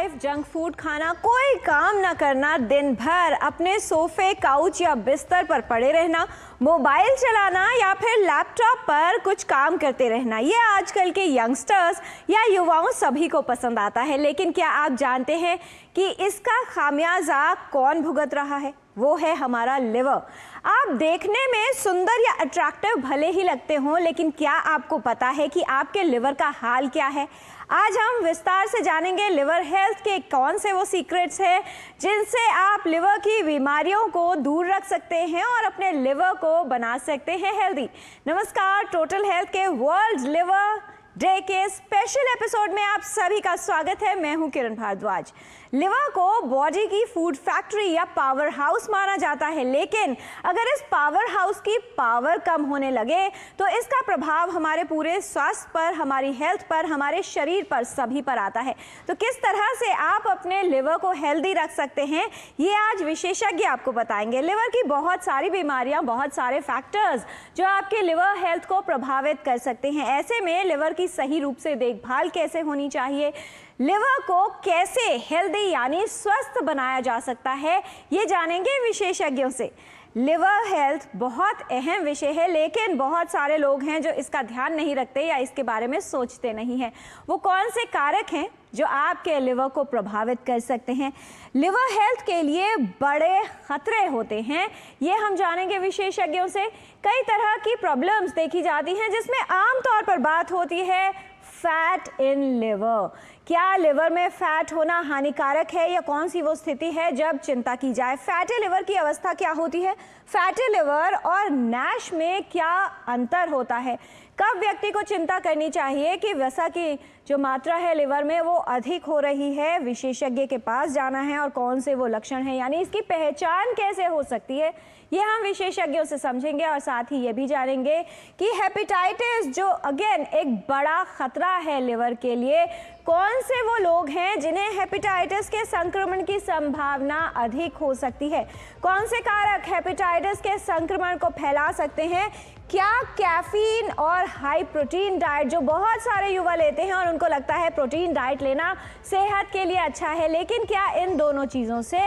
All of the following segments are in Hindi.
लाइफ, जंक फूड खाना, कोई काम ना करना, दिन भर अपने सोफे, काउच या बिस्तर पर पड़े रहना, मोबाइल चलाना या फिर लैपटॉप पर कुछ काम करते रहना, ये आजकल के यंगस्टर्स या युवाओं सभी को पसंद आता है। लेकिन क्या आप जानते हैं कि इसका खामियाजा कौन भुगत रहा है? वो है हमारा लिवर। आप देखने में सुंदर या अट्रैक्टिव भले ही लगते हों, लेकिन क्या आपको पता है कि आपके लिवर का हाल क्या है? आज हम विस्तार से जानेंगे लिवर हेल्थ के कौन से वो सीक्रेट्स हैं जिनसे आप लिवर की बीमारियों को दूर रख सकते हैं और अपने लिवर को बना सकते हैं हेल्दी। नमस्कार, टोटल हेल्थ के वर्ल्ड लिवर डे के स्पेशल एपिसोड में आप सभी का स्वागत है। मैं हूं किरण भारद्वाज। लिवर को बॉडी की फूड फैक्ट्री या पावर हाउस माना जाता है, लेकिन अगर इस पावर हाउस की पावर कम होने लगे तो इसका प्रभाव हमारे पूरे स्वास्थ्य पर, हमारी हेल्थ पर, हमारे शरीर पर, सभी पर आता है। तो किस तरह से आप अपने लिवर को हेल्दी रख सकते हैं, ये आज विशेषज्ञ आपको बताएंगे। लिवर की बहुत सारी बीमारियां, बहुत सारे फैक्टर्स जो आपके लिवर हेल्थ को प्रभावित कर सकते हैं। ऐसे में लिवर की सही रूप से देखभाल कैसे होनी चाहिए, लिवर को कैसे हेल्दी यानी स्वस्थ बनाया जा सकता है, ये जानेंगे विशेषज्ञों से। लिवर हेल्थ बहुत अहम विषय है, लेकिन बहुत सारे लोग हैं जो इसका ध्यान नहीं रखते या इसके बारे में सोचते नहीं हैं। वो कौन से कारक हैं जो आपके लिवर को प्रभावित कर सकते हैं? लिवर हेल्थ के लिए बड़े खतरे होते हैं, ये हम जानेंगे विशेषज्ञों से। कई तरह की प्रॉब्लम्स देखी जाती हैं जिसमें आमतौर पर बात होती है फैट इन लिवर। क्या लिवर में फैट होना हानिकारक है या कौन सी वो स्थिति है जब चिंता की जाए? फैटी लिवर की अवस्था क्या होती है? फैटी लिवर और नैश में क्या अंतर होता है? कब व्यक्ति को चिंता करनी चाहिए कि वसा की जो मात्रा है लिवर में वो अधिक हो रही है? विशेषज्ञ के पास जाना है और कौन से वो लक्षण हैं, यानी इसकी पहचान कैसे हो सकती है, ये हम विशेषज्ञों से समझेंगे। और साथ ही ये भी जानेंगे कि हेपेटाइटिस, जो अगेन एक बड़ा खतरा है लिवर के लिए, कौन से वो लोग हैं जिन्हें हेपेटाइटिस के संक्रमण की संभावना अधिक हो सकती है? कौन से कारक हेपेटाइटिस के संक्रमण को फैला सकते हैं? क्या कैफीन और हाई प्रोटीन डाइट, जो बहुत सारे युवा लेते हैं और उनको लगता है प्रोटीन डाइट लेना सेहत के लिए अच्छा है, लेकिन क्या इन दोनों चीज़ों से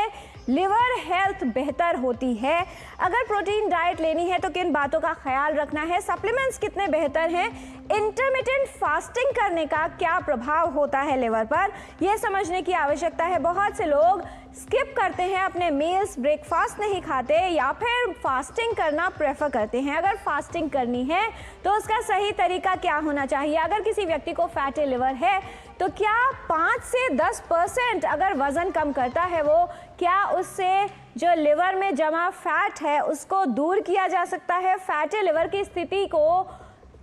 लिवर हेल्थ बेहतर होती है? अगर प्रोटीन डाइट लेनी है तो किन बातों का ख्याल रखना है? सप्लीमेंट्स कितने बेहतर हैं? इंटरमिटेंट फास्टिंग करने का क्या प्रभाव होता है लिवर पर, यह समझने की आवश्यकता है। बहुत से लोग स्किप करते हैं अपने मील्स, ब्रेकफास्ट नहीं खाते या फिर फास्टिंग करना प्रेफर करते हैं। अगर फास्टिंग करनी है तो उसका सही तरीका क्या होना चाहिए? अगर किसी व्यक्ति को फैटी लिवर है तो क्या 5 से 10% अगर वज़न कम करता है वो, क्या उससे जो लिवर में जमा फैट है उसको दूर किया जा सकता है? फैटी लिवर की स्थिति को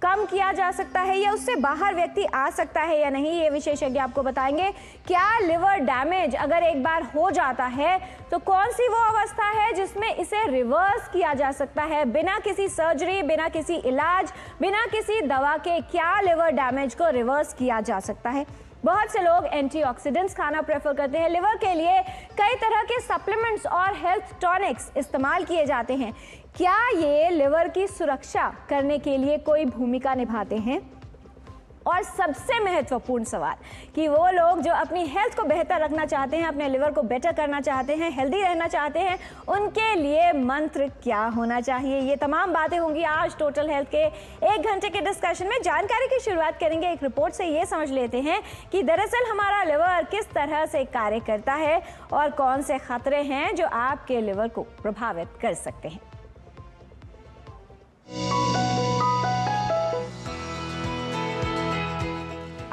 कम किया जा सकता है या उससे बाहर व्यक्ति आ सकता है या नहीं, ये विशेषज्ञ आपको बताएंगे। क्या लिवर डैमेज अगर एक बार हो जाता है तो कौन सी वो अवस्था है जिसमें इसे रिवर्स किया जा सकता है बिना किसी सर्जरी, बिना किसी इलाज, बिना किसी दवा के? क्या लिवर डैमेज को रिवर्स किया जा सकता है? बहुत से लोग एंटीऑक्सीडेंट्स खाना प्रेफर करते हैं। लिवर के लिए कई तरह के सप्लीमेंट्स और हेल्थ टॉनिक्स इस्तेमाल किए जाते हैं। क्या ये लिवर की सुरक्षा करने के लिए कोई भूमिका निभाते हैं? और सबसे महत्वपूर्ण सवाल कि वो लोग जो अपनी हेल्थ को बेहतर रखना चाहते हैं, अपने लिवर को बेटर करना चाहते हैं, हेल्दी रहना चाहते हैं, उनके लिए मंत्र क्या होना चाहिए? ये तमाम बातें होंगी आज टोटल हेल्थ के 1 घंटे के डिस्कशन में। जानकारी की शुरुआत करेंगे एक रिपोर्ट से। ये समझ लेते हैं कि दरअसल हमारा लिवर किस तरह से कार्य करता है और कौन से खतरे हैं जो आपके लिवर को प्रभावित कर सकते हैं।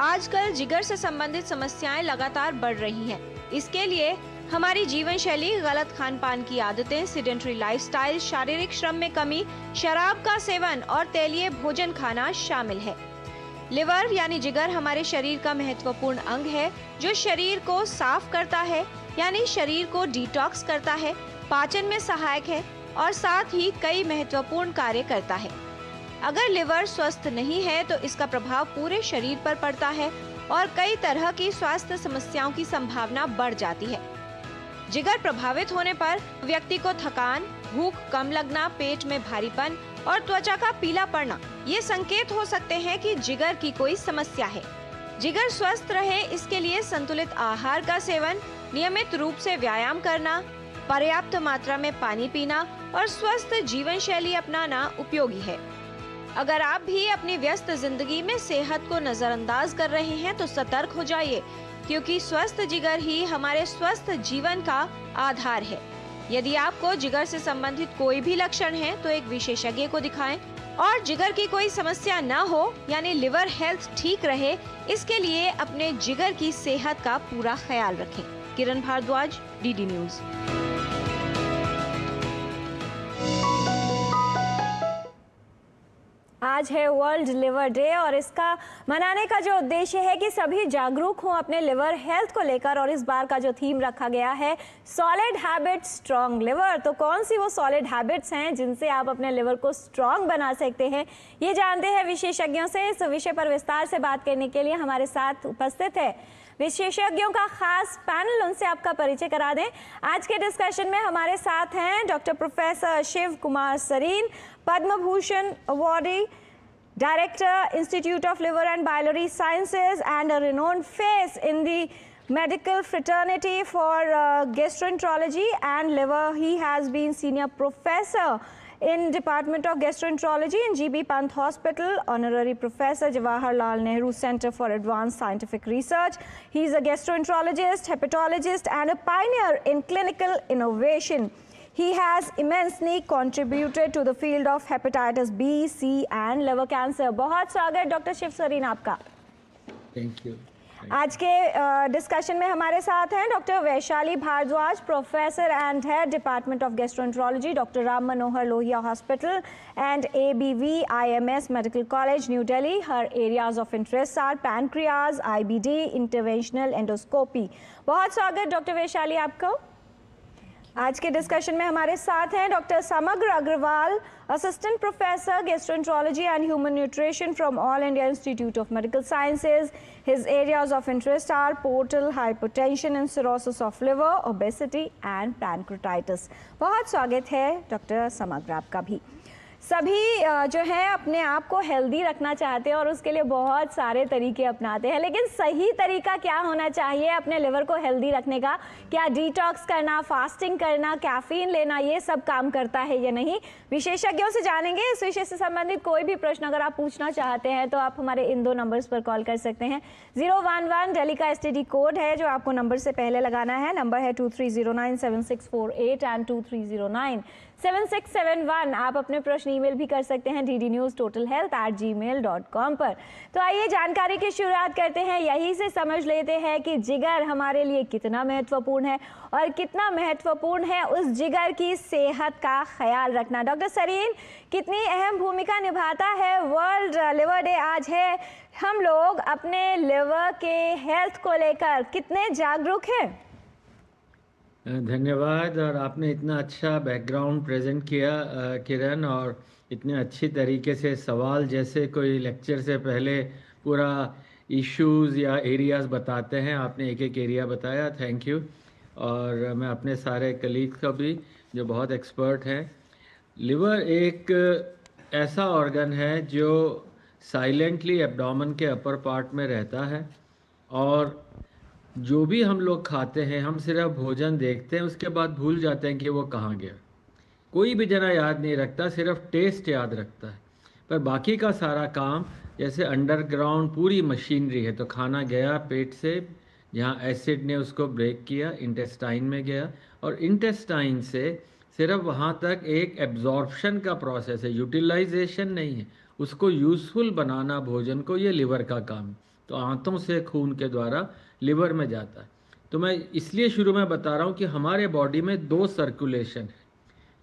आजकल जिगर से संबंधित समस्याएं लगातार बढ़ रही हैं। इसके लिए हमारी जीवन शैली, गलत खान पान की आदतें, सीडेंटरी लाइफस्टाइल, शारीरिक श्रम में कमी, शराब का सेवन और तेलीय भोजन खाना शामिल है। लिवर यानी जिगर हमारे शरीर का महत्वपूर्ण अंग है जो शरीर को साफ करता है, यानी शरीर को डिटॉक्स करता है, पाचन में सहायक है और साथ ही कई महत्वपूर्ण कार्य करता है। अगर लिवर स्वस्थ नहीं है तो इसका प्रभाव पूरे शरीर पर पड़ता है और कई तरह की स्वास्थ्य समस्याओं की संभावना बढ़ जाती है। जिगर प्रभावित होने पर व्यक्ति को थकान, भूख कम लगना, पेट में भारीपन और त्वचा का पीला पड़ना ये संकेत हो सकते हैं कि जिगर की कोई समस्या है। जिगर स्वस्थ रहे इसके लिए संतुलित आहार का सेवन, नियमित रूप से व्यायाम करना, पर्याप्त मात्रा में पानी पीना और स्वस्थ जीवन शैली अपनाना उपयोगी है। अगर आप भी अपनी व्यस्त जिंदगी में सेहत को नजरअंदाज कर रहे हैं तो सतर्क हो जाइए, क्योंकि स्वस्थ जिगर ही हमारे स्वस्थ जीवन का आधार है। यदि आपको जिगर से संबंधित कोई भी लक्षण है तो एक विशेषज्ञ को दिखाएं और जिगर की कोई समस्या न हो यानी लिवर हेल्थ ठीक रहे, इसके लिए अपने जिगर की सेहत का पूरा ख्याल रखें। किरण भारद्वाज, डीडी न्यूज। आज है वर्ल्ड लिवर डे और इसका मनाने का जो उद्देश्य है कि सभी जागरूक हों अपने लिवर हेल्थ को लेकर। और इस बार का जो थीम रखा गया है सॉलिड हैबिट स्ट्रॉन्ग लिवर। तो कौन सी वो सॉलिड हैबिट्स हैं जिनसे आप अपने लिवर को स्ट्रॉन्ग बना सकते हैं, ये जानते हैं विशेषज्ञों से। इस विषय पर विस्तार से बात करने के लिए हमारे साथ उपस्थित है विशेषज्ञों का खास पैनल। उनसे आपका परिचय करा दें। आज के डिस्कशन में हमारे साथ हैं doctor professor Shiv Kumar Sarin, Padma Bhushan awardee, director institute of liver and biliary sciences and a renowned face in the medical fraternity for gastroenterology and liver. He has been senior professor in Department of Gastroenterology in GB Pant Hospital, honorary professor Jawaharlal Nehru Center for Advanced Scientific Research. He is a gastroenterologist, hepatologist and a pioneer in clinical innovation. He has immensely contributed to the field of hepatitis B, C and liver cancer. बहुत स्वागत डॉक्टर शिव सरीन आपका। Thank you. आज के डिस्कशन में हमारे साथ हैं doctor Vaishali Bharadwaj, professor and head department of gastroenterology, doctor Ram Manohar Lohia hospital and ABVIMS medical college, New Delhi. Her areas of interest are pancreas, IBD, interventional endoscopy. बहुत स्वागत डॉक्टर वैशाली आपको। आज के डिस्कशन में हमारे साथ हैं doctor Samagra Agarwal, assistant professor gastroenterology and human nutrition from All India Institute of Medical Sciences. His areas of interest are portal hypertension and cirrhosis of liver, obesity and pancreatitis. बहुत स्वागत है डॉक्टर समग्र आपका भी। सभी जो है अपने आप को हेल्दी रखना चाहते हैं और उसके लिए बहुत सारे तरीके अपनाते हैं, लेकिन सही तरीका क्या होना चाहिए अपने लिवर को हेल्दी रखने का? क्या डिटॉक्स करना, फास्टिंग करना, कैफीन लेना, ये सब काम करता है या नहीं? विशेषज्ञों से जानेंगे। इस विषय से संबंधित कोई भी प्रश्न अगर आप पूछना चाहते हैं तो आप हमारे इन दो नंबर्स पर कॉल कर सकते हैं। 011 दिल्ली का STD कोड है जो आपको नंबर से पहले लगाना है। नंबर है 23097648 एंड 23097671। आप अपने प्रश्न ईमेल भी कर सकते हैं ddnewstotalhealth@gmail.com पर। तो आइए जानकारी की शुरुआत करते हैं। यही से समझ लेते हैं कि जिगर हमारे लिए कितना महत्वपूर्ण है और कितना महत्वपूर्ण है उस जिगर की सेहत का ख्याल रखना। डॉक्टर सरीन, कितनी अहम भूमिका निभाता है वर्ल्ड लिवर डे आज है, हम लोग अपने लिवर के हेल्थ को लेकर कितने जागरूक हैं? धन्यवाद। और आपने इतना अच्छा बैकग्राउंड प्रेजेंट किया किरण, और इतने अच्छी तरीके से सवाल जैसे कोई लेक्चर से पहले पूरा इश्यूज़ या एरियाज़ बताते हैं, आपने एक एक एरिया बताया, थैंक यू। और मैं अपने सारे कलीग्स का भी जो बहुत एक्सपर्ट हैं। लिवर एक ऐसा ऑर्गन है जो साइलेंटली एब्डोमेन के अपर पार्ट में रहता है, और जो भी हम लोग खाते हैं हम सिर्फ भोजन देखते हैं, उसके बाद भूल जाते हैं कि वो कहाँ गया। कोई भी जना याद नहीं रखता, सिर्फ टेस्ट याद रखता है। पर बाकी का सारा काम जैसे अंडरग्राउंड पूरी मशीनरी है। तो खाना गया पेट से, जहाँ एसिड ने उसको ब्रेक किया, इंटेस्टाइन में गया, और इंटेस्टाइन से सिर्फ वहाँ तक एक एब्जॉर्प्शन का प्रोसेस है, यूटिलाइजेशन नहीं है। उसको यूज़फुल बनाना भोजन को, ये लिवर का काम है। तो आंतों से खून के द्वारा लिवर में जाता है। तो मैं इसलिए शुरू में बता रहा हूँ कि हमारे बॉडी में दो सर्कुलेशन है।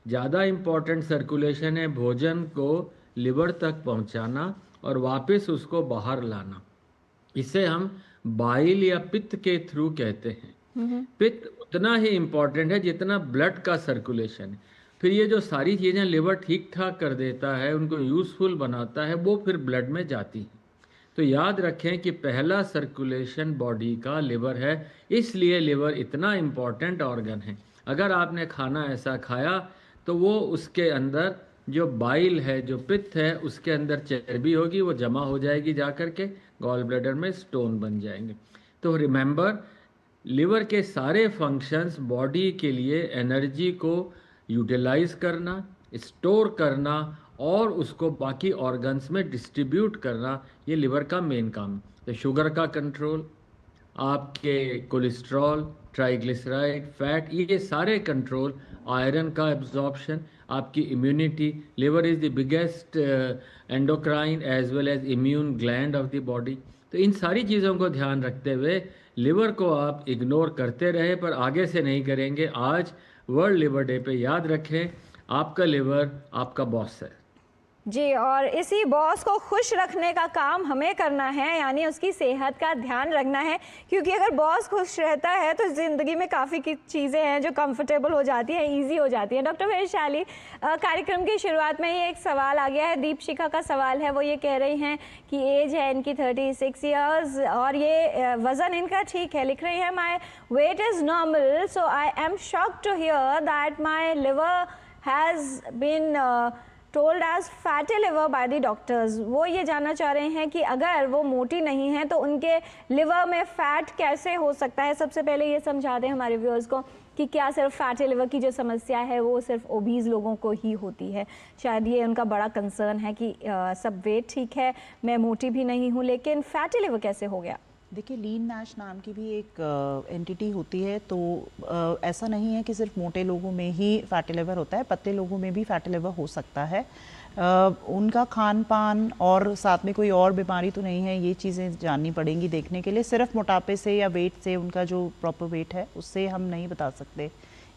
ज़्यादा इम्पॉर्टेंट सर्कुलेशन है भोजन को लिवर तक पहुँचाना और वापस उसको बाहर लाना। इसे हम बाइल या पित्त के थ्रू कहते हैं। पित्त उतना ही इम्पॉर्टेंट है जितना ब्लड का सर्कुलेशन है। फिर ये जो सारी चीज़ें लिवर ठीक ठाक कर देता है, उनको यूज़फुल बनाता है, वो फिर ब्लड में जाती हैं। तो याद रखें कि पहला सर्कुलेशन बॉडी का लिवर है, इसलिए लिवर इतना इम्पॉर्टेंट ऑर्गन है। अगर आपने खाना ऐसा खाया तो वो उसके अंदर जो बाइल है, जो पित्त है, उसके अंदर चर्बी होगी, वो जमा हो जाएगी जा कर के गॉल ब्लैडर में, स्टोन बन जाएंगे। तो रिमेंबर, लिवर के सारे फंक्शंस बॉडी के लिए एनर्जी को यूटिलाइज करना, स्टोर करना और उसको बाकी ऑर्गन्स में डिस्ट्रीब्यूट करना, ये लिवर का मेन काम है। तो शुगर का कंट्रोल, आपके कोलेस्ट्रॉल, ट्राइग्लिसराइड, फैट, ये सारे कंट्रोल, आयरन का एब्जॉर्प्शन, आपकी immunity. Liver is the biggest endocrine as well as immune gland of the body. तो इन सारी चीज़ों को ध्यान रखते हुए लिवर को आप इग्नोर करते रहे, पर आगे से नहीं करेंगे। आज वर्ल्ड लिवर डे पे याद रखें, आपका लिवर आपका बॉस है। जी, और इसी बॉस को खुश रखने का काम हमें करना है, यानी उसकी सेहत का ध्यान रखना है, क्योंकि अगर बॉस खुश रहता है तो ज़िंदगी में काफ़ी चीज़ें हैं जो कंफर्टेबल हो जाती हैं, इजी हो जाती हैं। डॉक्टर वैशाली, कार्यक्रम की शुरुआत में ही एक सवाल आ गया है, दीपशिखा का सवाल है। वो ये कह रही हैं कि एज है इनकी 36 ईयर्स और ये वज़न इनका ठीक है। लिख रही है, my weight is normal, so I am shocked to hear that my liver has been told as fatty liver by the doctors. वो ये जानना चाह रहे हैं कि अगर वो मोटी नहीं हैं तो उनके लिवर में फैट कैसे हो सकता है। सबसे पहले ये समझा दें हमारे व्यूअर्स को कि क्या सिर्फ फैटी लिवर की जो समस्या है वो सिर्फ ओबीज लोगों को ही होती है। शायद ये उनका बड़ा कंसर्न है कि सब वेट ठीक है, मैं मोटी भी नहीं हूँ, लेकिन फैटी लिवर कैसे हो गया। देखिए, लीन नैश नाम की भी एक एंटिटी होती है, तो ऐसा नहीं है कि सिर्फ मोटे लोगों में ही फैटी लिवर होता है, पतले लोगों में भी फैटी लिवर हो सकता है। उनका खान पान और साथ में कोई और बीमारी तो नहीं है, ये चीज़ें जाननी पड़ेंगी देखने के लिए। सिर्फ मोटापे से या वेट से, उनका जो प्रॉपर वेट है उससे हम नहीं बता सकते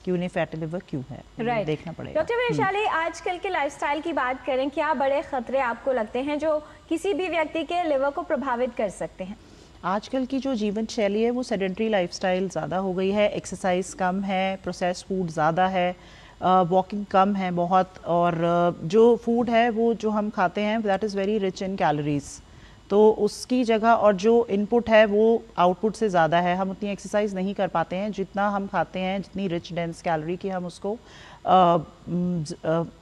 कि उन्हें फैटी लिवर क्यों है। Right. देखना पड़ेगा। डॉक्टर वैशाली, आजकल के लाइफस्टाइल की बात करें, क्या बड़े खतरे आपको लगते हैं जो किसी भी व्यक्ति के लिवर को प्रभावित कर सकते हैं। आजकल की जो जीवन शैली है वो सेडेंट्री लाइफस्टाइल ज़्यादा हो गई है, एक्सरसाइज कम है, प्रोसेस्ड फूड ज़्यादा है, वॉकिंग कम है बहुत, और जो फूड है वो जो हम खाते हैं that is very rich in calories, तो उसकी जगह और जो इनपुट है वो आउटपुट से ज़्यादा है। हम उतनी एक्सरसाइज नहीं कर पाते हैं जितना हम खाते हैं, जितनी रिच डेंस कैलोरी की हम उसको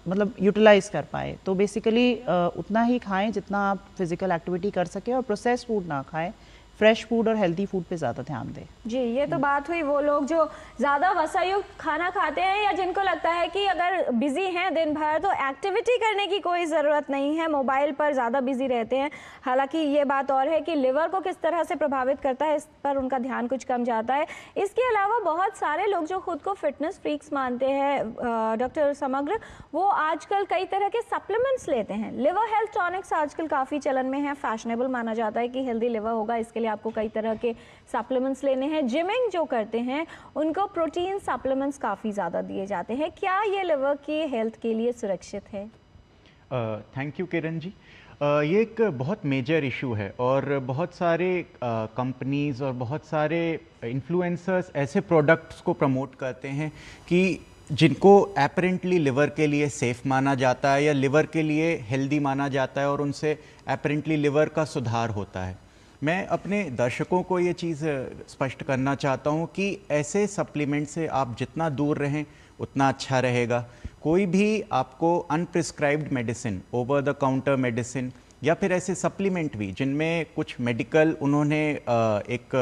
मतलब यूटिलाइज कर पाए। तो बेसिकली उतना ही खाएं जितना आप फिजिकल एक्टिविटी कर सकें, और प्रोसेस्ड फूड ना खाएं, फ्रेश फूड और हेल्दी फूड पे ज़्यादा ध्यान दें। जी, ये तो बात हुई वो लोग जो ज़्यादा वसायुक्त खाना खाते हैं या जिनको लगता है कि अगर बिजी हैं दिन भर तो एक्टिविटी करने की कोई ज़रूरत नहीं है, मोबाइल पर ज़्यादा बिजी रहते हैं। हालांकि ये बात और है कि लिवर को किस तरह से प्रभावित करता है इस पर उनका ध्यान कुछ कम जाता है। इसके अलावा बहुत सारे लोग जो खुद को फिटनेस फ्रीक्स मानते हैं डॉक्टर समग्र, वो आजकल कई तरह के सप्लीमेंट्स लेते हैं। लिवर हेल्थ टॉनिक्स आजकल काफ़ी चलन में है, फैशनेबल माना जाता है कि हेल्दी लिवर होगा, इसके लिए आपको कई तरह के सप्लीमेंट्स लेने हैं। जिमिंग जो करते हैं उनको प्रोटीन सप्लीमेंट्स काफ़ी ज़्यादा दिए जाते हैं। क्या ये लिवर की हेल्थ के लिए सुरक्षित है? Thank you Kiran ji. ये एक बहुत मेजर इशू है और बहुत सारे कंपनीज़ और बहुत सारे इन्फ्लुएंसर्स ऐसे प्रोडक्ट्स को प्रमोट करते हैं कि जिनको एपरेंटली लिवर के लिए सेफ़ माना जाता है या लिवर के लिए हेल्दी माना जाता है और उनसे एपरेंटली लिवर का सुधार होता है। मैं अपने दर्शकों को ये चीज़ स्पष्ट करना चाहता हूँ कि ऐसे सप्लीमेंट से आप जितना दूर रहें उतना अच्छा रहेगा। कोई भी आपको unprescribed medicine, over the counter medicine या फिर ऐसे सप्लीमेंट भी जिनमें कुछ मेडिकल उन्होंने एक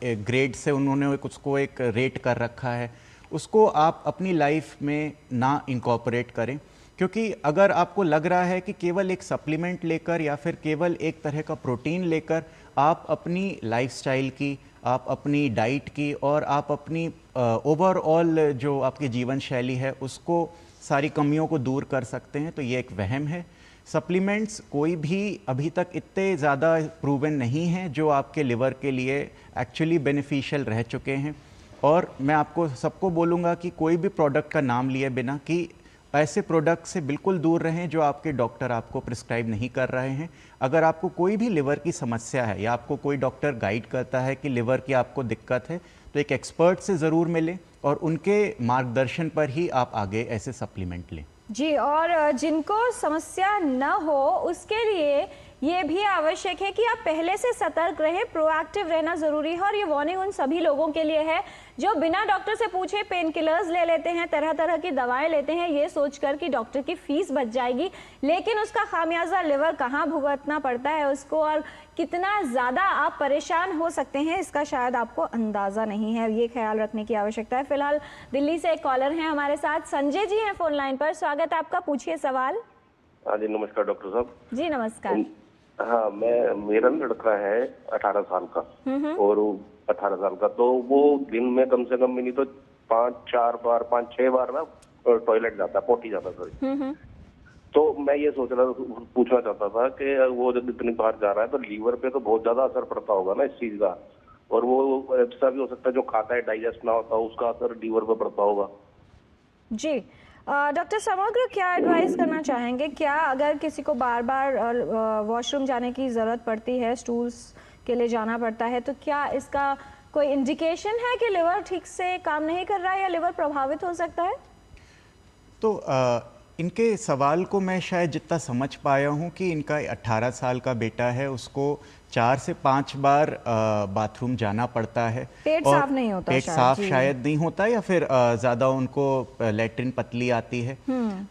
ग्रेड से उन्होंने उसको एक रेट कर रखा है, उसको आप अपनी लाइफ में ना इनकॉर्पोरेट करें। क्योंकि अगर आपको लग रहा है कि केवल एक सप्लीमेंट लेकर या फिर केवल एक तरह का प्रोटीन लेकर आप अपनी लाइफस्टाइल की, आप अपनी डाइट की और आप अपनी ओवरऑल जो आपकी जीवन शैली है उसको सारी कमियों को दूर कर सकते हैं, तो ये एक वहम है। सप्लीमेंट्स कोई भी अभी तक इतने ज़्यादा प्रूवन नहीं हैं जो आपके लिवर के लिए एक्चुअली बेनिफिशियल रह चुके हैं। और मैं आपको सबको बोलूँगा कि कोई भी प्रोडक्ट का नाम लिए बिना कि ऐसे प्रोडक्ट से बिल्कुल दूर रहें जो आपके डॉक्टर आपको प्रिस्क्राइब नहीं कर रहे हैं। अगर आपको कोई भी लिवर की समस्या है या आपको कोई डॉक्टर गाइड करता है कि लिवर की आपको दिक्कत है, तो एक एक्सपर्ट से ज़रूर मिलें और उनके मार्गदर्शन पर ही आप आगे ऐसे सप्लीमेंट लें। जी, और जिनको समस्या न हो उसके लिए ये भी आवश्यक है कि आप पहले से सतर्क रहें, प्रोएक्टिव रहना ज़रूरी है। और ये वार्निंग उन सभी लोगों के लिए है जो बिना डॉक्टर से पूछे पेन किलर्स ले लेते हैं, तरह तरह की दवाएं लेते हैं, ये सोचकर कि डॉक्टर की फीस बच जाएगी, लेकिन उसका खामियाजा लिवर कहाँ भुगतना पड़ता है उसको, और कितना ज़्यादा आप परेशान हो सकते हैं इसका शायद आपको अंदाज़ा नहीं है। ये ख्याल रखने की आवश्यकता है। फिलहाल दिल्ली से एक कॉलर हैं हमारे साथ, संजय जी हैं फोन लाइन पर। स्वागत है आपका, पूछिए सवाल। हाँ जी, नमस्कार डॉक्टर साहब। जी नमस्कार। हाँ, मेरा लड़का है 18 साल का, और 18 साल का, तो वो दिन में कम से कम नहीं तो 5-6 बार ना टॉयलेट जाता है, पोटी जाता है। तो मैं ये पूछना चाहता था कि वो जब इतनी बार जा रहा है तो लीवर पे तो बहुत ज्यादा असर पड़ता होगा ना इस चीज का, और वो ऐसा भी हो सकता है जो खाता है डाइजेस्ट ना होता, उसका असर लीवर पे पड़ता होगा। जी डॉक्टर समग्र क्या एडवाइस करना चाहेंगे? क्या अगर किसी को बार बार वॉशरूम जाने की ज़रूरत पड़ती है, स्टूल्स के लिए जाना पड़ता है, तो क्या इसका कोई इंडिकेशन है कि लिवर ठीक से काम नहीं कर रहा है या लिवर प्रभावित हो सकता है? तो इनके सवाल को मैं शायद जितना समझ पाया हूँ कि इनका 18 साल का बेटा है, उसको 4 से 5 बार बाथरूम जाना पड़ता है। पेट साफ नहीं होता, पेट साफ शायद नहीं होता, या फिर ज़्यादा उनको लैट्रिन पतली आती है।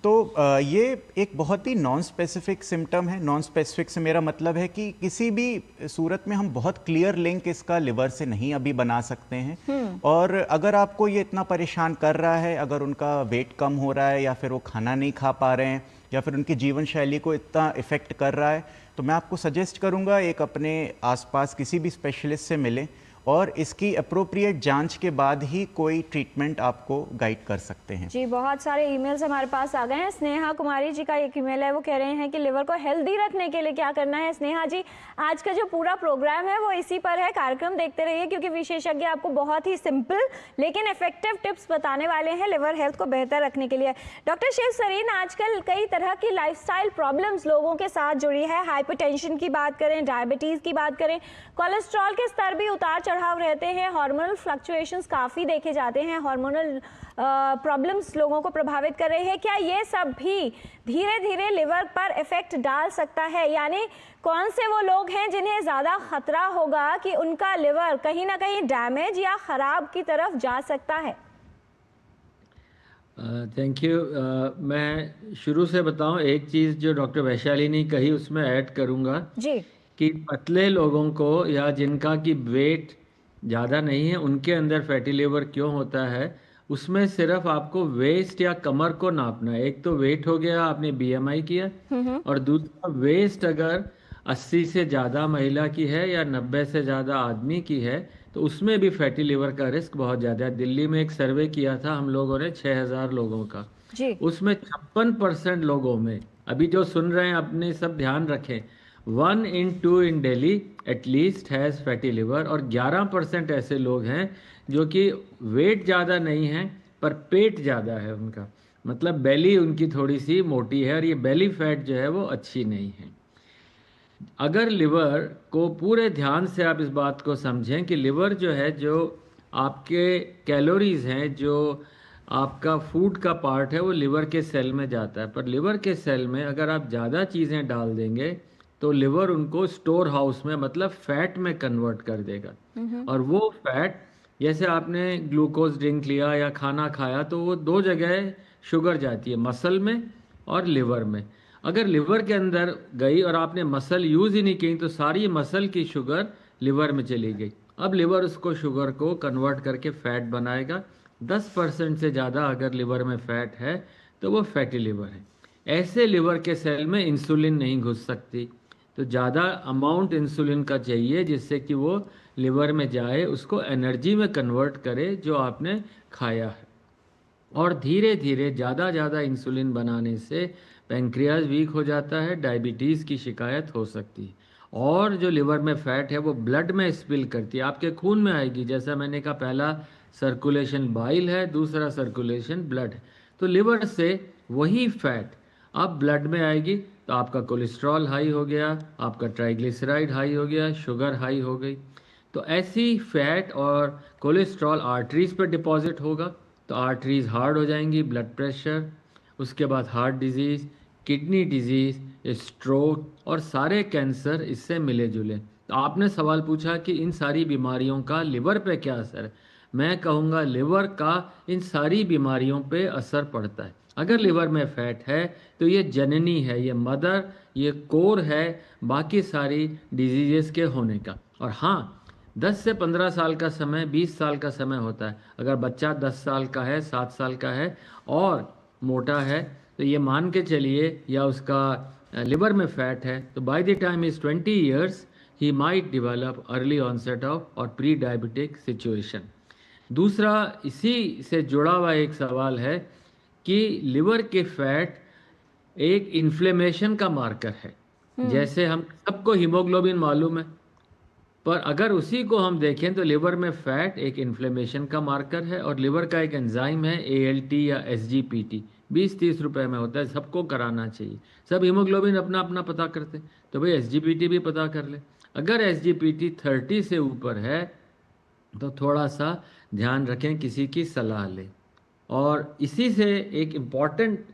तो ये एक बहुत ही नॉन स्पेसिफिक सिम्टम है। नॉन स्पेसिफिक से मेरा मतलब है कि किसी भी सूरत में हम बहुत क्लियर लिंक इसका लिवर से नहीं अभी बना सकते हैं। और अगर आपको ये इतना परेशान कर रहा है, अगर उनका वेट कम हो रहा है या फिर वो खाना नहीं खा पा रहे हैं या फिर उनकी जीवन शैली को इतना इफ़ेक्ट कर रहा है, तो मैं आपको सजेस्ट करूंगा एक अपने आसपास किसी भी स्पेशलिस्ट से मिलें और इसकी अप्रोप्रिएट जांच के बाद ही कोई ट्रीटमेंट आपको गाइड कर सकते हैं। जी बहुत सारे ईमेल्स हमारे पास आ गए हैं। स्नेहा कुमारी जी का एक ईमेल है, वो कह रहे हैं कि लिवर को हेल्दी रखने के लिए क्या करना है। स्नेहा जी, आज का जो पूरा प्रोग्राम है वो इसी पर है, कार्यक्रम देखते रहिए क्योंकि विशेषज्ञ आपको बहुत ही सिंपल लेकिन इफेक्टिव टिप्स बताने वाले हैं लिवर हेल्थ को बेहतर रखने के लिए। डॉक्टर शिव सरीन, आजकल कई तरह की लाइफस्टाइल प्रॉब्लम्स लोगों के साथ जुड़ी है। हाइपरटेंशन की बात करें, डायबिटीज़ की बात करें, कोलेस्ट्रॉल के स्तर भी उतार चढ़ाव रहते हैं, हार्मोनल फ्लक्चुएशंस काफ़ी देखे जाते हैं, हार्मोनल प्रॉब्लम्स लोगों को प्रभावित कर रहे हैं। क्या ये सब भी धीरे धीरे लिवर पर इफेक्ट डाल सकता है? यानी कौन से वो लोग हैं जिन्हें ज़्यादा खतरा होगा कि उनका लिवर कहीं ना कहीं डैमेज या ख़राब की तरफ जा सकता है? Thank you. मैं शुरू से बताऊं, एक चीज़ जो डॉक्टर वैशाली ने कही उसमें ऐड करूंगा जी कि पतले लोगों को या जिनका की वेट ज़्यादा नहीं है उनके अंदर फैटी लिवर क्यों होता है, उसमें सिर्फ आपको वेस्ट या कमर को नापना है। एक तो वेट हो गया, आपने बीएमआई किया, और दूसरा वेस्ट अगर 80 से ज़्यादा महिला की है या 90 से ज़्यादा आदमी की है तो उसमें भी फैटी लिवर का रिस्क बहुत ज़्यादा है। दिल्ली में एक सर्वे किया था हम लोगों ने 6000 लोगों का, जी उसमें 56% लोगों में, अभी जो सुन रहे हैं अपने सब ध्यान रखें, 1 in 2 in Delhi at least has fatty liver, और 11% ऐसे लोग हैं जो कि वेट ज़्यादा नहीं है पर पेट ज़्यादा है उनका, मतलब बेली उनकी थोड़ी सी मोटी है और ये बेली फैट जो है वो अच्छी नहीं है। अगर लिवर को पूरे ध्यान से आप इस बात को समझें कि लिवर जो है, जो आपके कैलोरीज हैं, जो आपका फूड का पार्ट है, वो लिवर के सेल में जाता है, पर लिवर के सेल में अगर आप ज़्यादा चीज़ें डाल देंगे तो लिवर उनको स्टोर हाउस में मतलब फैट में कन्वर्ट कर देगा, और वो फैट, जैसे आपने ग्लूकोज ड्रिंक लिया या खाना खाया तो वो दो जगह शुगर जाती है, मसल में और लिवर में। अगर लिवर के अंदर गई और आपने मसल यूज़ ही नहीं की तो सारी मसल की शुगर लिवर में चली गई। अब लिवर उसको शुगर को कन्वर्ट करके फैट बनाएगा। 10% से ज़्यादा अगर लिवर में फैट है तो वो फैटी लिवर है। ऐसे लिवर के सेल में इंसुलिन नहीं घुस सकती, तो ज़्यादा अमाउंट इंसुलिन का चाहिए जिससे कि वो लिवर में जाए, उसको एनर्जी में कन्वर्ट करे जो आपने खाया है। और धीरे धीरे ज़्यादा इंसुलिन बनाने से पैंक्रियाज वीक हो जाता है, डायबिटीज़ की शिकायत हो सकती है, और जो लिवर में फैट है वो ब्लड में स्पिल करती है, आपके खून में आएगी। जैसा मैंने कहा, पहला सर्कुलेशन बाइल है, दूसरा सर्कुलेशन ब्लड है, तो लिवर से वही फैट अब ब्लड में आएगी तो आपका कोलेस्ट्रॉल हाई हो गया, आपका ट्राइग्लिसराइड हाई हो गया, शुगर हाई हो गई। तो ऐसी फैट और कोलेस्ट्रॉल आर्टरीज पर डिपॉजिट होगा तो आर्टरीज हार्ड हो जाएंगी, ब्लड प्रेशर, उसके बाद heart disease, kidney disease, stroke और सारे कैंसर इससे मिले जुले। तो आपने सवाल पूछा कि इन सारी बीमारियों का लिवर पे क्या असर है। मैं कहूँगा लिवर का इन सारी बीमारियों पे असर पड़ता है। अगर लिवर में फैट है तो ये जननी है, ये मदर, ये कोर है बाकी सारी डिजीजेस के होने का। और हाँ, 10 से 15 साल का समय, 20 साल का समय होता है। अगर बच्चा 10 साल का है, 7 साल का है और मोटा है तो ये मान के चलिए, या उसका लिवर में फैट है, तो by the time is 20 years he might develop early onset of और प्री डायबिटिक सिचुएशन। दूसरा इसी से जुड़ा हुआ एक सवाल है कि लिवर के फैट एक इन्फ्लेमेशन का मार्कर है। जैसे हम सबको हीमोग्लोबिन मालूम है, पर अगर उसी को हम देखें तो लिवर में फैट एक इन्फ्लेमेशन का मार्कर है। और लिवर का एक एंजाइम है ALT या SGPT, 20-30 रुपए में होता है, सबको कराना चाहिए। सब हीमोग्लोबिन अपना अपना पता करते हैं, तो भाई SGPT भी पता कर ले। अगर SGPT 30 से ऊपर है तो थोड़ा सा ध्यान रखें, किसी की सलाह लें। और इसी से एक इम्पॉर्टेंट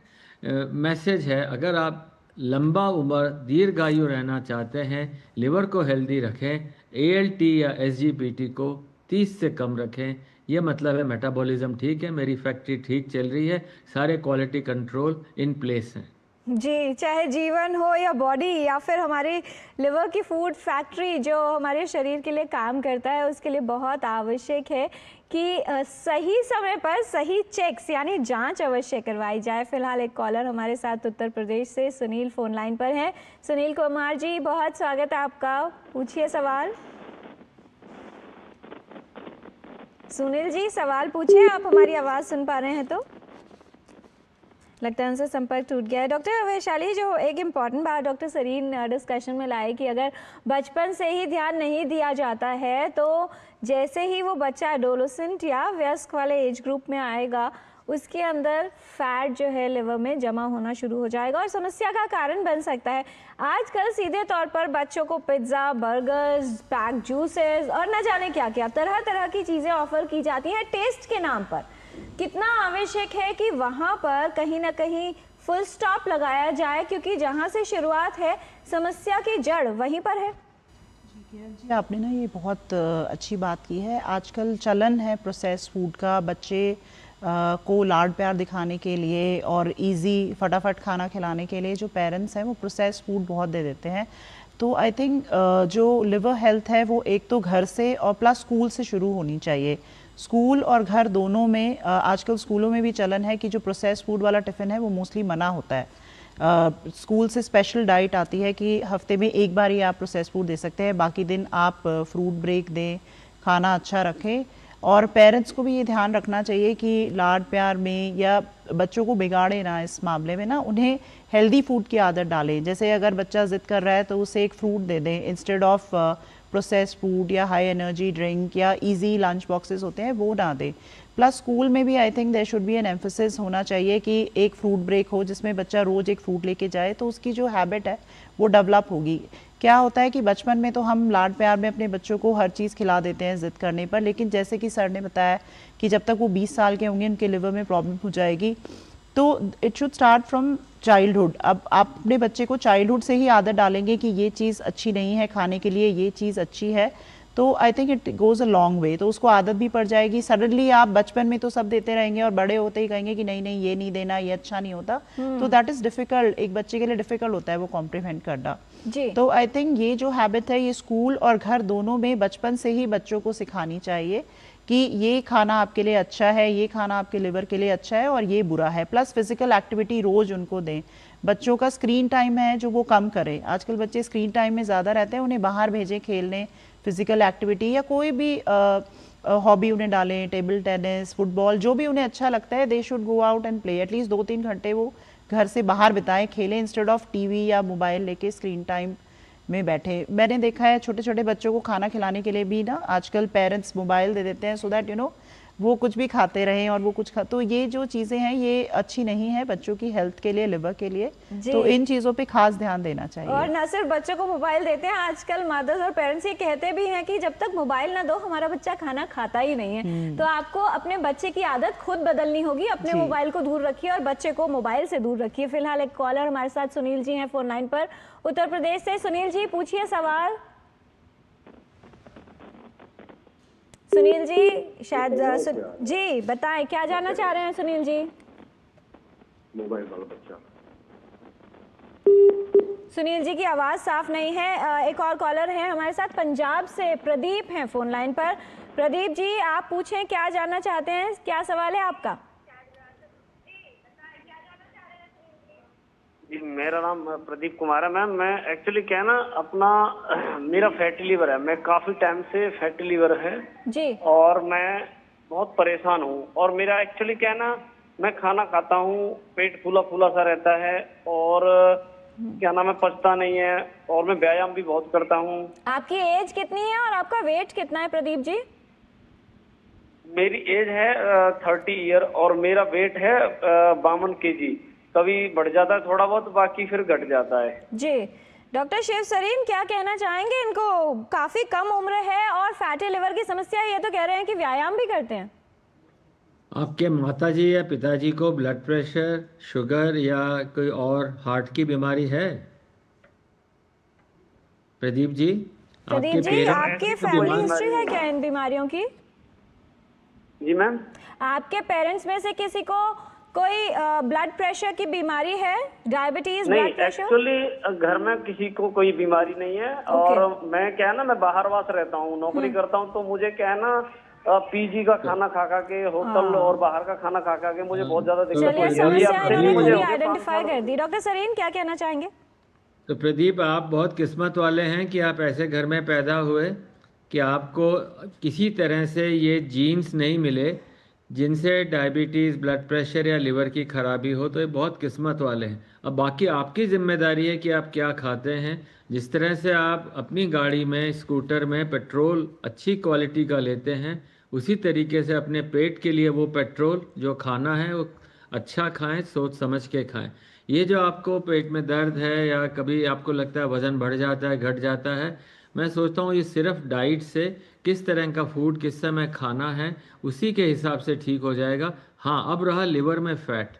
मैसेज है, अगर आप लंबा उम्र दीर्घायु रहना चाहते हैं, लिवर को हेल्दी रखें, ALT या SGPT को 30 से कम रखें। ये मतलब है मेटाबॉलिज्म ठीक है, मेरी फैक्ट्री ठीक चल रही है, सारे क्वालिटी कंट्रोल इन प्लेस हैं। जी, चाहे जीवन हो या बॉडी या फिर हमारी लिवर की फूड फैक्ट्री जो हमारे शरीर के लिए काम करता है, उसके लिए बहुत आवश्यक है कि सही समय पर सही चेक्स यानी जांच अवश्य करवाई जाए। फिलहाल एक कॉलर हमारे साथ उत्तर प्रदेश से सुनील फोन लाइन पर हैं। सुनील कुमार जी, बहुत स्वागत है आपका, पूछिए सवाल। सुनील जी, सवाल पूछिए, आप हमारी आवाज़ सुन पा रहे हैं तो। लगता है उनसे संपर्क टूट गया है। डॉक्टर वैशाली, जो एक इम्पॉर्टेंट बात डॉक्टर सरीन डिस्कशन में लाए कि अगर बचपन से ही ध्यान नहीं दिया जाता है तो जैसे ही वो बच्चा एडोलेसेंट या वयस्क वाले एज ग्रुप में आएगा, उसके अंदर फैट जो है लिवर में जमा होना शुरू हो जाएगा और समस्या का कारण बन सकता है। आजकल सीधे तौर पर बच्चों को पिज्ज़ा, बर्गर्स, पैक जूसेस और न जाने क्या क्या तरह तरह की चीज़ें ऑफर की जाती हैं टेस्ट के नाम पर। कितना आवश्यक है कि वहाँ पर कहीं ना कहीं फुल स्टॉप लगाया जाए, क्योंकि जहाँ से शुरुआत है समस्या की जड़ वहीं पर है। जी, आपने ना ये बहुत अच्छी बात की है। आजकल चलन है प्रोसेस फूड का, बच्चे को लाड प्यार दिखाने के लिए और इजी फटाफट खाना खिलाने के लिए जो पेरेंट्स हैं वो प्रोसेस फूड बहुत दे देते हैं। तो आई थिंक जो लिवर हेल्थ है वो एक तो घर से और प्लस स्कूल से शुरू होनी चाहिए। स्कूल और घर दोनों में आजकल स्कूलों में भी चलन है कि जो प्रोसेस फूड वाला टिफ़िन है वो मोस्टली मना होता है। स्कूल से स्पेशल डाइट आती है कि हफ्ते में एक बार ही आप प्रोसेस फूड दे सकते हैं, बाकी दिन आप फ्रूट ब्रेक दें, खाना अच्छा रखें। और पेरेंट्स को भी ये ध्यान रखना चाहिए कि लाड प्यार में या बच्चों को बिगाड़े ना, इस मामले में ना उन्हें हेल्दी फूड की आदत डालें। जैसे अगर बच्चा ज़िद कर रहा है तो उसे एक फ्रूट दे दें इंस्टेड ऑफ प्रोसेस फूड या हाई एनर्जी ड्रिंक या इजी लंच बॉक्सेस होते हैं वो ना दें। प्लस स्कूल में भी I think there should be an emphasis होना चाहिए कि एक फ्रूट ब्रेक हो जिसमें बच्चा रोज़ एक फ्रूट लेके जाए, तो उसकी जो हैबिट है वो डेवलप होगी। क्या होता है कि बचपन में तो हम लाड प्यार में अपने बच्चों को हर चीज़ खिला देते हैं ज़िद करने पर, लेकिन जैसे कि सर ने बताया कि जब तक वो 20 साल के होंगे उनके लिवर में प्रॉब्लम हो जाएगी। तो it should start from childhood. अब आप अपने बच्चे को चाइल्डहुड से ही आदत डालेंगे कि ये चीज़ अच्छी नहीं है खाने के लिए, ये चीज़ अच्छी है, तो I think it goes a long way. तो उसको आदत भी पड़ जाएगी। सडनली आप बचपन में तो सब देते रहेंगे और बड़े होते ही कहेंगे कि नहीं नहीं ये नहीं देना, ये अच्छा नहीं होता, तो दैट इज़ डिफ़िकल्ट, एक बच्चे के लिए डिफ़िकल्ट होता है वो कॉम्प्रीहेंड करना। तो आई थिंक ये जो हैबिट है ये स्कूल और घर दोनों में बचपन से ही बच्चों को सिखानी चाहिए कि ये खाना आपके लिए अच्छा है, ये खाना आपके लिवर के लिए अच्छा है और ये बुरा है। प्लस फिजिकल एक्टिविटी रोज़ उनको दें। बच्चों का स्क्रीन टाइम है जो वो कम करें। आजकल बच्चे स्क्रीन टाइम में ज़्यादा रहते हैं, उन्हें बाहर भेजें खेलने, फिजिकल एक्टिविटी या कोई भी हॉबी उन्हें डालें, टेबल टेनिस, फुटबॉल, जो भी उन्हें अच्छा लगता है they should go out and play. At least 2-3 घंटे वो घर से बाहर बिताएं, खेलें, इंस्टेड ऑफ टीवी या मोबाइल लेके स्क्रीन टाइम में बैठे। मैंने देखा है छोटे छोटे बच्चों को खाना खिलाने के लिए भी ना आजकल पेरेंट्स मोबाइल दे देते हैं सो दैट यू नो वो कुछ भी खाते रहें और वो कुछ तो ये जो चीज़ें हैं ये अच्छी नहीं है बच्चों की हेल्थ के लिए, लिवर के लिए। तो इन चीज़ों पे खास ध्यान देना चाहिए। और न सिर्फ बच्चों को मोबाइल देते हैं, आजकल मदर्स और पेरेंट्स ये कहते भी हैं कि जब तक मोबाइल ना दो हमारा बच्चा खाना खाता ही नहीं है। तो आपको अपने बच्चे की आदत खुद बदलनी होगी, अपने मोबाइल को दूर रखिए और बच्चे को मोबाइल से दूर रखिए। फिलहाल एक कॉलर हमारे साथ सुनील जी हैं फोन लाइन पर, उत्तर प्रदेश से। सुनील जी पूछिए सवाल। सुनील जी शायद जी बताएं क्या जानना चाह रहे हैं सुनील जी? मोबाइल वाला बच्चा। सुनील जी की आवाज साफ नहीं है। एक और कॉलर है हमारे साथ पंजाब से, प्रदीप हैं फोन लाइन पर। प्रदीप जी आप पूछें क्या जानना चाहते हैं, क्या सवाल है आपका? जी मेरा नाम प्रदीप कुमार है मैम। मैं एक्चुअली क्या है ना, अपना मेरा फैटी लीवर है, मैं काफी टाइम से फैटी लीवर है जी, और मैं बहुत परेशान हूँ। और मेरा एक्चुअली क्या है ना, मैं खाना खाता हूँ, पेट फूला फूला सा रहता है और क्या नाम है, पचता नहीं है और मैं व्यायाम भी बहुत करता हूँ। आपकी एज कितनी है और आपका वेट कितना है प्रदीप जी? मेरी एज है 30 ईयर और मेरा वेट है 52 kg। कभी बढ़ जाता है थोड़ा बहुत, बाकी फिर घट जाता है। जी डॉक्टर शिव सरीन क्या कहना चाहेंगे? इनको काफी कम उम्र है और फैटी लिवर की समस्या है, ये तो कह रहे हैं कि व्यायाम भी करते हैं। आपके माताजी या पिताजी को ब्लड प्रेशर, शुगर या कोई और हार्ट की बीमारी है? प्रदीप जी, प्रदीप जी आपकी फैमिली हिस्ट्री है क्या इन बीमारियों की? जी मैम। आपके पेरेंट्स में से किसी को कोई ब्लड प्रेशर की बीमारी है, डायबिटीज, नहीं ब्लड प्रेशर? एक्चुअली घर में किसी को कोई बीमारी नहीं है। और मैं क्या है ना, मैं बाहरवास रहता हूँ, नौकरी करता हूँ, तो मुझे क्या है ना पीजी का खाना खा खा के, होटल और बाहर का खाना खा खा के मुझे बहुत ज्यादा दिक्कत चलिए होती समस्या इन्होंने मुझे खुद आइडेंटिफाई कर दी। डॉक्टर सरीन क्या कहना चाहेंगे? तो प्रदीप आप बहुत किस्मत वाले हैं कि आप ऐसे घर में पैदा हुए कि आपको किसी तरह से ये जीन्स नहीं मिले जिनसे डायबिटीज़, ब्लड प्रेशर या लिवर की खराबी हो। तो ये बहुत किस्मत वाले हैं। अब बाकी आपकी जिम्मेदारी है कि आप क्या खाते हैं। जिस तरह से आप अपनी गाड़ी में, स्कूटर में पेट्रोल अच्छी क्वालिटी का लेते हैं, उसी तरीके से अपने पेट के लिए वो पेट्रोल जो खाना है वो अच्छा खाएं, सोच समझ के खाएं। ये जो आपको पेट में दर्द है या कभी आपको लगता है वज़न बढ़ जाता है, घट जाता है, मैं सोचता हूँ ये सिर्फ डाइट से, किस तरह का फूड किस समय खाना है उसी के हिसाब से ठीक हो जाएगा। हाँ, अब रहा लिवर में फ़ैट।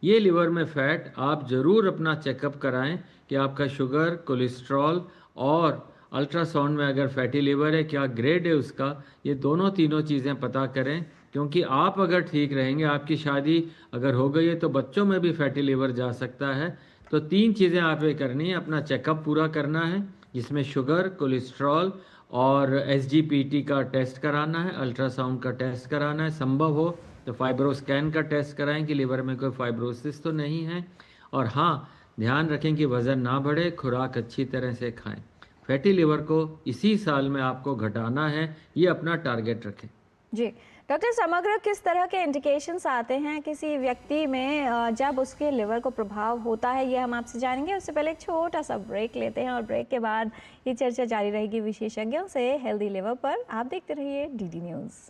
ये लिवर में फ़ैट आप ज़रूर अपना चेकअप कराएं कि आपका शुगर, कोलेस्ट्रॉल और अल्ट्रासाउंड में अगर फैटी लिवर है क्या ग्रेड है उसका, ये दोनों तीनों चीज़ें पता करें। क्योंकि आप अगर ठीक रहेंगे, आपकी शादी अगर हो गई है तो बच्चों में भी फैटी लिवर जा सकता है। तो 3 चीज़ें आप ये करनी है, अपना चेकअप पूरा करना है जिसमें शुगर, कोलेस्ट्रॉल और SGPT का टेस्ट कराना है, अल्ट्रासाउंड का टेस्ट कराना है, संभव हो तो फाइब्रोस्कैन का टेस्ट कराएं कि लिवर में कोई फाइब्रोसिस तो नहीं है। और हाँ, ध्यान रखें कि वज़न ना बढ़े, खुराक अच्छी तरह से खाएं। फैटी लिवर को इसी साल में आपको घटाना है, ये अपना टारगेट रखें। जी डॉक्टर, समग्र किस तरह के इंडिकेशंस आते हैं किसी व्यक्ति में जब उसके लिवर को प्रभाव होता है, ये हम आपसे जानेंगे। उससे पहले एक छोटा सा ब्रेक लेते हैं और ब्रेक के बाद ये चर्चा जारी रहेगी विशेषज्ञों से हेल्दी लिवर पर। आप देखते रहिए DD न्यूज़।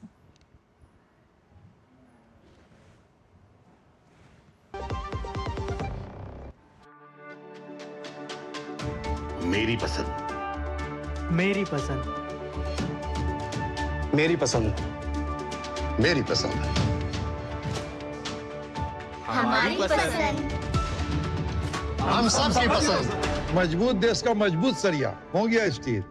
मेरी पसंद, मेरी पसंद, मेरी पसंद, मेरी पसंद, हमारी पसंद, हम सबकी पसंद। मजबूत देश का मजबूत सरिया हो गया स्टील।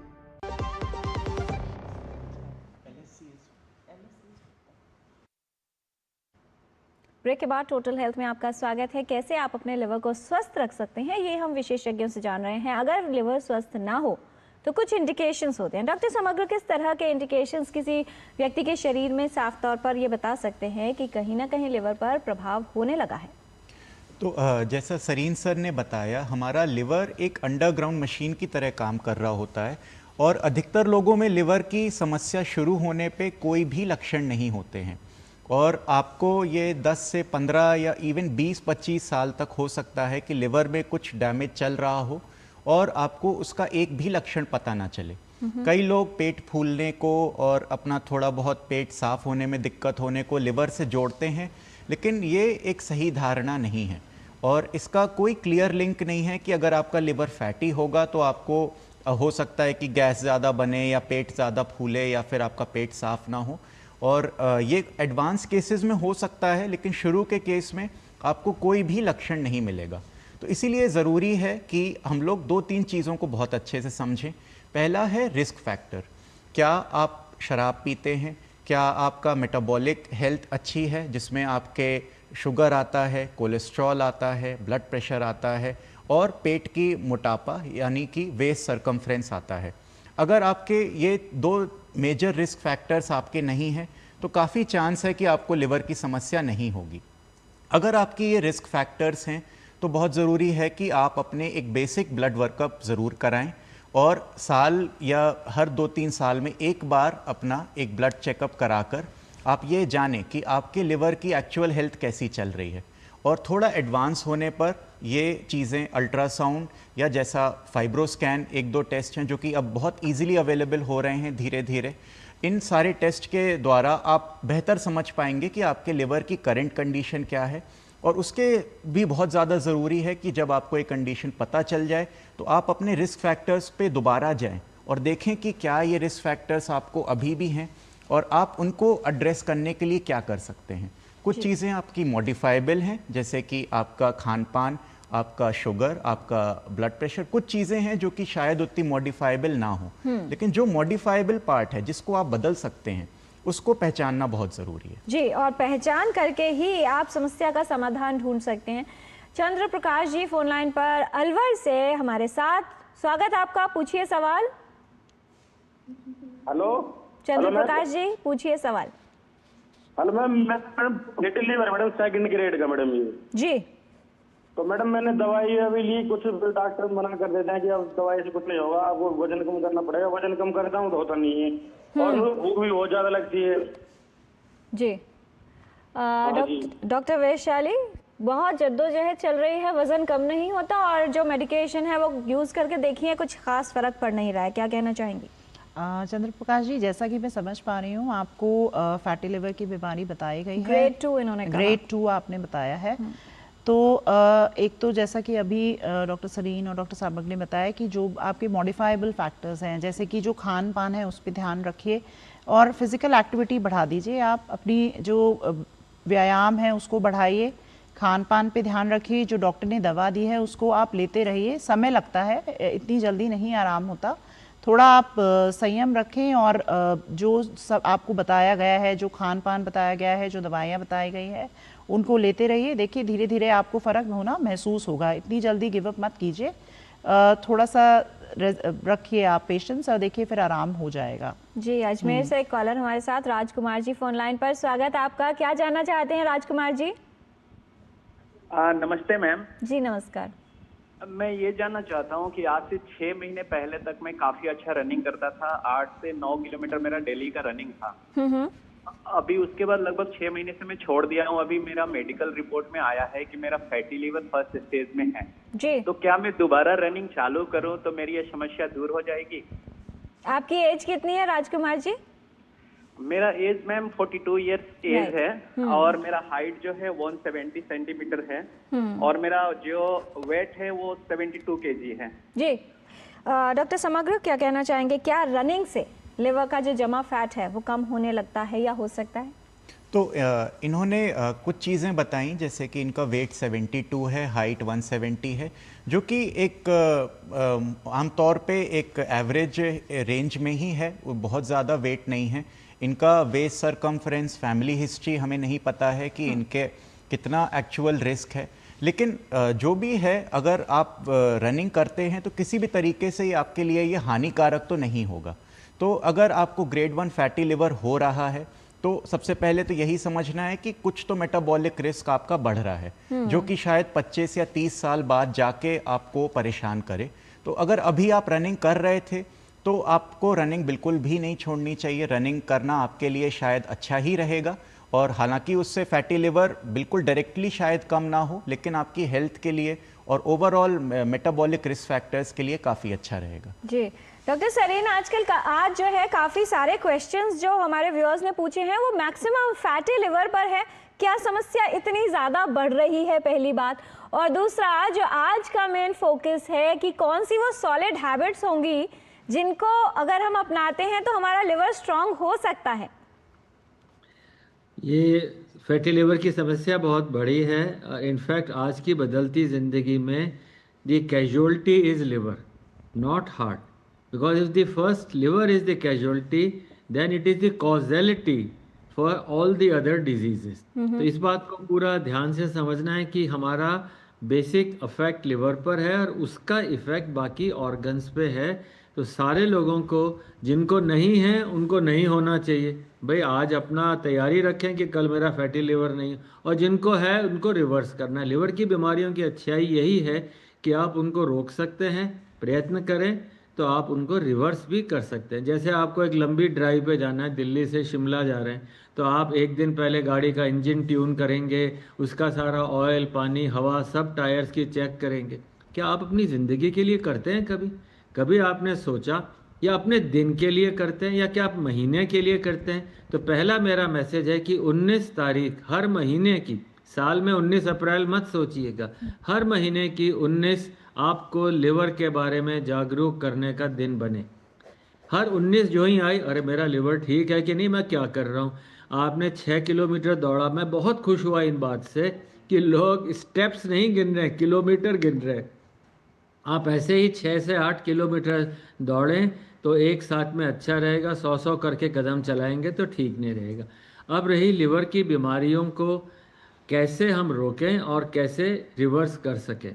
ब्रेक के बाद टोटल हेल्थ में आपका स्वागत है। कैसे आप अपने लिवर को स्वस्थ रख सकते हैं, ये हम विशेषज्ञों से जान रहे हैं। अगर लिवर स्वस्थ ना हो तो कुछ इंडिकेशंस होते हैं। डॉक्टर समग्र किस तरह के इंडिकेशंस किसी व्यक्ति के शरीर में साफ तौर पर ये बता सकते हैं कि कहीं ना कहीं लिवर पर प्रभाव होने लगा है? तो जैसा सरीन सर ने बताया, हमारा लिवर एक अंडरग्राउंड मशीन की तरह काम कर रहा होता है और अधिकतर लोगों में लिवर की समस्या शुरू होने पे कोई भी लक्षण नहीं होते हैं और आपको ये 10 से 15 या इवन 20-25 साल तक हो सकता है कि लिवर में कुछ डैमेज चल रहा हो और आपको उसका एक भी लक्षण पता ना चले। कई लोग पेट फूलने को और अपना थोड़ा बहुत पेट साफ होने में दिक्कत होने को लिवर से जोड़ते हैं, लेकिन ये एक सही धारणा नहीं है और इसका कोई क्लियर लिंक नहीं है कि अगर आपका लिवर फैटी होगा तो आपको हो सकता है कि गैस ज़्यादा बने या पेट ज़्यादा फूले या फिर आपका पेट साफ ना हो। और ये एडवांस केसेस में हो सकता है, लेकिन शुरू के केस में आपको कोई भी लक्षण नहीं मिलेगा। तो इसीलिए ज़रूरी है कि हम लोग 2-3 चीज़ों को बहुत अच्छे से समझें। पहला है रिस्क फैक्टर। क्या आप शराब पीते हैं? क्या आपका मेटाबॉलिक हेल्थ अच्छी है, जिसमें आपके शुगर आता है, कोलेस्ट्रॉल आता है, ब्लड प्रेशर आता है और पेट की मोटापा यानी कि वेस्ट सरकमफ्रेंस आता है। अगर आपके ये 2 मेजर रिस्क फैक्टर्स आपके नहीं हैं तो काफ़ी चांस है कि आपको लिवर की समस्या नहीं होगी। अगर आपकी ये रिस्क फैक्टर्स हैं तो बहुत ज़रूरी है कि आप अपने एक बेसिक ब्लड वर्कअप ज़रूर कराएं और साल या हर 2-3 साल में एक बार अपना एक ब्लड चेकअप कराकर आप ये जानें कि आपके लिवर की एक्चुअल हेल्थ कैसी चल रही है। और थोड़ा एडवांस होने पर ये चीज़ें अल्ट्रासाउंड या जैसा फाइब्रोस्कैन 1-2 टेस्ट हैं जो कि अब बहुत इजीली अवेलेबल हो रहे हैं धीरे धीरे। इन सारे टेस्ट के द्वारा आप बेहतर समझ पाएंगे कि आपके लिवर की करंट कंडीशन क्या है। और उसके भी बहुत ज़्यादा ज़रूरी है कि जब आपको एक कंडीशन पता चल जाए तो आप अपने रिस्क फैक्टर्स पे दोबारा जाएं और देखें कि क्या ये रिस्क फैक्टर्स आपको अभी भी हैं और आप उनको एड्रेस करने के लिए क्या कर सकते हैं। कुछ चीज़ें आपकी मॉडिफाइबल हैं, जैसे कि आपका खान पान, आपका शुगर, आपका ब्लड प्रेशर। कुछ चीज़ें हैं जो कि शायद उतनी मॉडिफाइबल ना हो, लेकिन जो मॉडिफाइबल पार्ट है जिसको आप बदल सकते हैं उसको पहचानना बहुत ज़रूरी है। जी, और पहचान करके ही आप समस्या का समाधान ढूंढ सकते हैं। चंद्र प्रकाश जी फोन लाइन पर अलवर से हमारे साथ, स्वागत आपका, पूछिए सवाल। हेलो चंद्र प्रकाश जी, पूछिए सवाल। Hello ma'am, madam little liver madam 2nd grade का मैडम ये जी। तो मैडम मैंने दवाई अभी ली, कुछ डॉक्टर मना कर देते हैं कि अब दवाई से कुछ नहीं होगा, आपको वजन कम करना पड़ेगा। वजन कम करता हूँ तो होता नहीं है और भूख भी बहुत ज्यादा लगती है। जी डॉक्टर वैशाली, बहुत जद्दोजहद चल रही है, वजन कम नहीं होता और जो मेडिकेशन है वो यूज करके देखिए, कुछ खास फर्क पड़ नहीं रहा है, क्या कहना चाहेंगी? चंद्र प्रकाश जी, जैसा कि मैं समझ पा रही हूँ आपको फैटी लिवर की बीमारी बताई गई है। ग्रेड 2 इन्होंने कहा। ग्रेड 2 आपने बताया है। तो एक तो जैसा कि अभी डॉक्टर सरीन और डॉक्टर साबक ने बताया कि जो आपके मॉडिफाइबल फैक्टर्स हैं, जैसे कि जो खान पान है उस पर ध्यान रखिए और फिज़िकल एक्टिविटी बढ़ा दीजिए। आप अपनी जो व्यायाम है उसको बढ़ाइए, खान पान पे ध्यान रखिए, जो डॉक्टर ने दवा दी है उसको आप लेते रहिए। समय लगता है, इतनी जल्दी नहीं आराम होता, थोड़ा आप संयम रखें और जो सब आपको बताया गया है, जो खान पान बताया गया है, जो दवाइयाँ बताई गई है उनको लेते रहिए। देखिए धीरे धीरे आपको फ़र्क होना महसूस होगा, इतनी जल्दी गिव अप मत कीजिए, थोड़ा सा रखिए आप पेशेंस और देखिए फिर आराम हो जाएगा। जी, अजमेर से एक कॉलर हमारे साथ, राजकुमार जी फोन लाइन पर, स्वागत आपका, क्या जानना चाहते हैं राजकुमार जी? नमस्ते मैम। जी नमस्कार। मैं ये जानना चाहता हूँ कि आज से 6 महीने पहले तक मैं काफी अच्छा रनिंग करता था, 8 से 9 किलोमीटर मेरा डेली का रनिंग था। अभी उसके बाद लगभग 6 महीने से मैं छोड़ दिया हूँ। अभी मेरा मेडिकल रिपोर्ट में आया है कि मेरा फैटी लीवर 1st स्टेज में है। जी। तो क्या मैं दोबारा रनिंग चालू करूँ तो मेरी ये समस्या दूर हो जाएगी? आपकी एज कितनी है राजकुमार जी? मेरा एज मैम 42 इयर्स एज है और मेरा हाइट जो है 170 सेंटीमीटर है और मेरा जो वेट है वो 72 केजी है। जी, डॉक्टर समग्र क्या कहना चाहेंगे, क्या रनिंग से लिवर का जो जमा फैट है वो कम होने लगता है या हो सकता है? तो इन्होंने कुछ चीज़ें बताई, जैसे कि इनका वेट 72 है, हाइट 170 है, जो कि एक आमतौर पे एक एवरेज रेंज में ही है, वो बहुत ज़्यादा वेट नहीं है। इनका वेस्ट सरकमफ्रेंस, फैमिली हिस्ट्री हमें नहीं पता है कि इनके कितना एक्चुअल रिस्क है, लेकिन जो भी है, अगर आप रनिंग करते हैं तो किसी भी तरीके से आपके लिए ये हानिकारक तो नहीं होगा। तो अगर आपको ग्रेड 1 फैटी लिवर हो रहा है तो सबसे पहले तो यही समझना है कि कुछ तो मेटाबॉलिक रिस्क आपका बढ़ रहा है, जो कि शायद 25 या 30 साल बाद जाके आपको परेशान करे। तो अगर अभी आप रनिंग कर रहे थे तो आपको रनिंग बिल्कुल भी नहीं छोड़नी चाहिए। रनिंग करना आपके लिए शायद अच्छा ही रहेगा और हालांकि उससे फैटी लिवर बिल्कुल डायरेक्टली शायद कम ना हो, लेकिन आपकी हेल्थ के लिए और ओवरऑल मेटाबॉलिक रिस्क फैक्टर्स के लिए काफ़ी अच्छा रहेगा। जी, डॉक्टर सरीन, आज जो है काफ़ी सारे क्वेश्चंस जो हमारे व्यूअर्स ने पूछे हैं वो मैक्सिमम फैटी लिवर पर है। क्या समस्या इतनी ज़्यादा बढ़ रही है, पहली बात, और दूसरा जो आज का मेन फोकस है कि कौन सी वो सॉलिड हैबिट्स होंगी जिनको अगर हम अपनाते हैं तो हमारा लिवर स्ट्रांग हो सकता है। ये फैटी लिवर की समस्या बहुत बड़ी है। इनफैक्ट आज की बदलती ज़िंदगी में the casualty is liver, not heart, because if the first liver is the casualty then it is the causality for all the other diseases. तो इस बात को पूरा ध्यान से समझना है कि हमारा बेसिक इफेक्ट लिवर पर है और उसका इफेक्ट बाकी ऑर्गन्स पे है। तो सारे लोगों को, जिनको नहीं है उनको नहीं होना चाहिए। भाई आज अपना तैयारी रखें कि कल मेरा फैटी लिवर नहीं, और जिनको है उनको रिवर्स करना है। लिवर की बीमारियों की अच्छाई यही है कि आप उनको रोक सकते हैं, प्रयत्न करें तो आप उनको रिवर्स भी कर सकते हैं। जैसे आपको एक लंबी ड्राइव पे जाना है, दिल्ली से शिमला जा रहे हैं, तो आप एक दिन पहले गाड़ी का इंजन ट्यून करेंगे, उसका सारा ऑयल, पानी, हवा, सब टायर्स की चेक करेंगे। क्या आप अपनी ज़िंदगी के लिए करते हैं? कभी आपने सोचा, या अपने दिन के लिए करते हैं, या क्या आप महीने के लिए करते हैं? तो पहला मेरा मैसेज है कि 19 तारीख हर महीने की, साल में 19 अप्रैल मत सोचिएगा, हर महीने की 19 आपको लिवर के बारे में जागरूक करने का दिन बने। हर 19 जो ही आई, अरे मेरा लिवर ठीक है कि नहीं, मैं क्या कर रहा हूँ। आपने 6 किलोमीटर दौड़ा, मैं बहुत खुश हुआ इन बात से कि लोग स्टेप्स नहीं गिन रहे, किलोमीटर गिन रहे। आप ऐसे ही 6 से 8 किलोमीटर दौड़ें तो एक साथ में अच्छा रहेगा। 100 करके कदम चलाएंगे तो ठीक नहीं रहेगा। अब रही लिवर की बीमारियों को कैसे हम रोकें और कैसे रिवर्स कर सकें,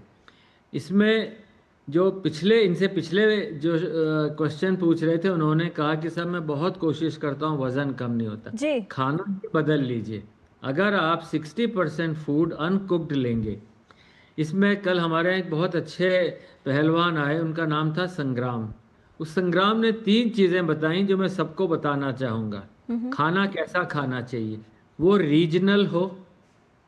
इसमें जो इनसे पिछले जो क्वेश्चन पूछ रहे थे, उन्होंने कहा कि सर मैं बहुत कोशिश करता हूँ, वज़न कम नहीं होता जी। खाना बदल लीजिए। अगर आप 60% फूड अनकुक्ड लेंगे, इसमें कल हमारे एक बहुत अच्छे पहलवान आए, उनका नाम था संग्राम। उस संग्राम ने 3 चीज़ें बताई जो मैं सबको बताना चाहूँगा। खाना कैसा खाना चाहिए, वो रीजनल हो,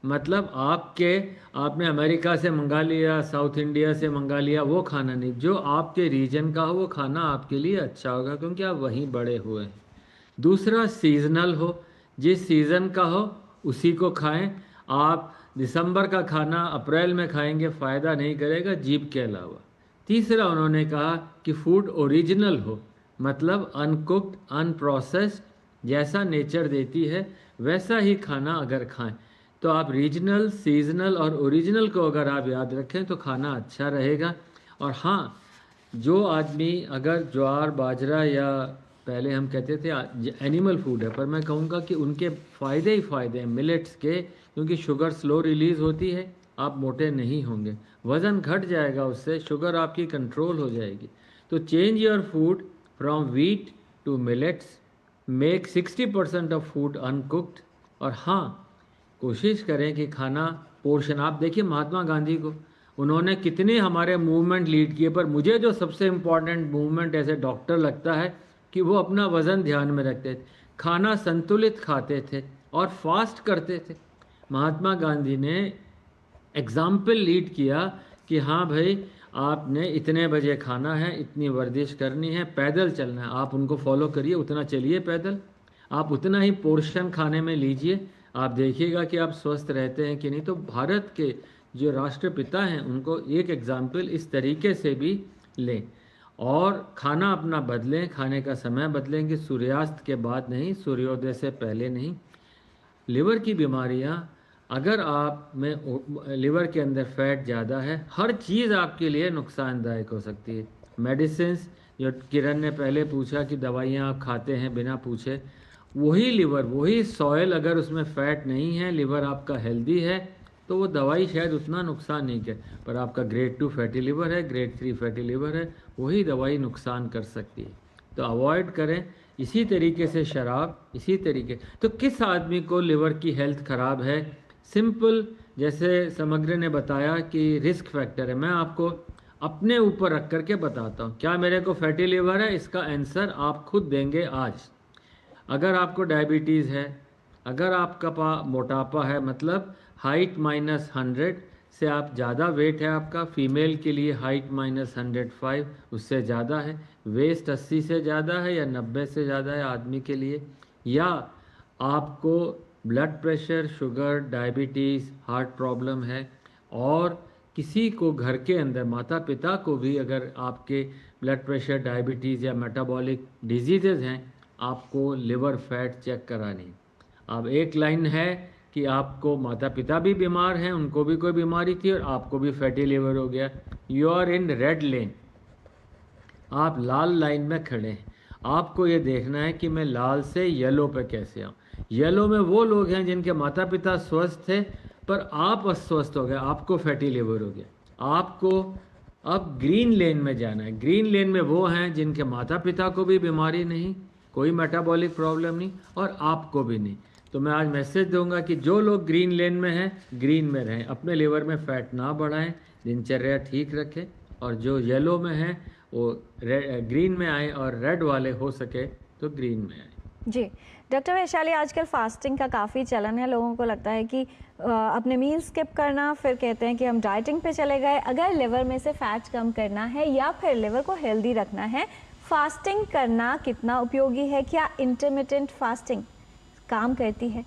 मतलब आपने अमेरिका से मंगा लिया, साउथ इंडिया से मंगा लिया, वो खाना नहीं। जो आपके रीजन का हो वो खाना आपके लिए अच्छा होगा, क्योंकि आप वहीं बड़े हुए हैं। दूसरा सीजनल हो, जिस सीज़न का हो उसी को खाएं। आप दिसंबर का खाना अप्रैल में खाएंगे फ़ायदा नहीं करेगा जीभ के अलावा। तीसरा उन्होंने कहा कि फूड ओरिजिनल हो, मतलब अनकुक्ड, अनप्रोसेस्ड, जैसा नेचर देती है वैसा ही खाना अगर खाएं तो आप रीजनल, सीजनल और ओरिजिनल को अगर आप याद रखें तो खाना अच्छा रहेगा। और हाँ, जो आदमी अगर ज्वार, बाजरा, या पहले हम कहते थे एनिमल फूड है, पर मैं कहूँगा कि उनके फ़ायदे ही फ़ायदे हैं मिलेट्स के, क्योंकि शुगर स्लो रिलीज़ होती है, आप मोटे नहीं होंगे, वज़न घट जाएगा उससे, शुगर आपकी कंट्रोल हो जाएगी। तो change your food from wheat to millets, make 60% of food uncooked. और हाँ, कोशिश करें कि खाना पोर्शन, आप देखिए महात्मा गांधी को, उन्होंने कितने हमारे मूवमेंट लीड किए, पर मुझे जो सबसे important movement as a doctor लगता है कि वो अपना वज़न ध्यान में रखते थे, खाना संतुलित खाते थे और फास्ट करते थे। महात्मा गांधी ने एग्जाम्पल लीड किया कि हाँ भाई, आपने इतने बजे खाना है, इतनी वर्जिश करनी है, पैदल चलना है, आप उनको फॉलो करिए, उतना चलिए पैदल, आप उतना ही पोर्शन खाने में लीजिए, आप देखिएगा कि आप स्वस्थ रहते हैं कि नहीं। तो भारत के जो राष्ट्रपिता हैं उनको एक एग्जाम्पल इस तरीके से भी लें और खाना अपना बदलें, खाने का समय बदलेंगे, सूर्यास्त के बाद नहीं, सूर्योदय से पहले नहीं। लिवर की बीमारियां, अगर आप में लिवर के अंदर फैट ज़्यादा है, हर चीज़ आपके लिए नुकसानदायक हो सकती है। मेडिसिन्स, जो किरण ने पहले पूछा कि दवाइयाँ आप खाते हैं बिना पूछे, वही लिवर, वही सॉयल, अगर उसमें फ़ैट नहीं है, लिवर आपका हेल्दी है, तो वो दवाई शायद उतना नुकसान नहीं करे, पर आपका ग्रेड 2 फैटी लिवर है, ग्रेड 3 फैटी लिवर है, वही दवाई नुकसान कर सकती है। तो अवॉइड करें। इसी तरीके से शराब, इसी तरीके। तो किस आदमी को लिवर की हेल्थ ख़राब है, सिंपल, जैसे समग्र ने बताया कि रिस्क फैक्टर है, मैं आपको अपने ऊपर रख करके बताता हूँ। क्या मेरे को फैटी लिवर है, इसका आंसर आप खुद देंगे आज। अगर आपको डायबिटीज़ है, अगर आपका मोटापा है, मतलब हाइट -100, से आप ज़्यादा वेट है आपका, फीमेल के लिए हाइट -105 उससे ज़्यादा है, वेस्ट 80 से ज़्यादा है या 90 से ज़्यादा है आदमी के लिए, या आपको blood pressure, sugar, diabetes, heart problem है, और किसी को घर के अंदर माता पिता को भी अगर आपके ब्लड प्रेशर, डायबिटीज़ या मेटाबॉलिक डिजीज़ हैं, आपको लिवर फैट चेक करानी। अब एक लाइन है कि आपको माता पिता भी बीमार हैं, उनको भी कोई बीमारी थी और आपको भी फैटी लिवर हो गया, यू आर इन रेड लेन, आप लाल लाइन में खड़े हैं। आपको ये देखना है कि मैं लाल से येलो पे कैसे आऊँ। येलो में वो लोग हैं जिनके माता पिता स्वस्थ थे पर आप अस्वस्थ हो गए, आपको फैटी लिवर हो गया। आपको अब ग्रीन लेन में जाना है। ग्रीन लेन में वो हैं जिनके माता पिता को भी बीमारी नहीं, कोई मेटाबॉलिक प्रॉब्लम नहीं और आपको भी नहीं। तो मैं आज मैसेज दूंगा कि जो लोग ग्रीन लेन में हैं, ग्रीन में रहें, अपने लिवर में फैट ना बढ़ाएं, दिनचर्या ठीक रखें, और जो येलो में हैं वो ग्रीन में आए और रेड वाले हो सके तो ग्रीन में आए। जी डॉक्टर वैशाली, आजकल फास्टिंग का काफ़ी चलन है। लोगों को लगता है कि अपने मील स्किप करना, फिर कहते हैं कि हम डाइटिंग पे चले गए। अगर लिवर में से फैट कम करना है या फिर लिवर को हेल्दी रखना है, फास्टिंग करना कितना उपयोगी है? क्या इंटरमिटेंट फास्टिंग काम करती है?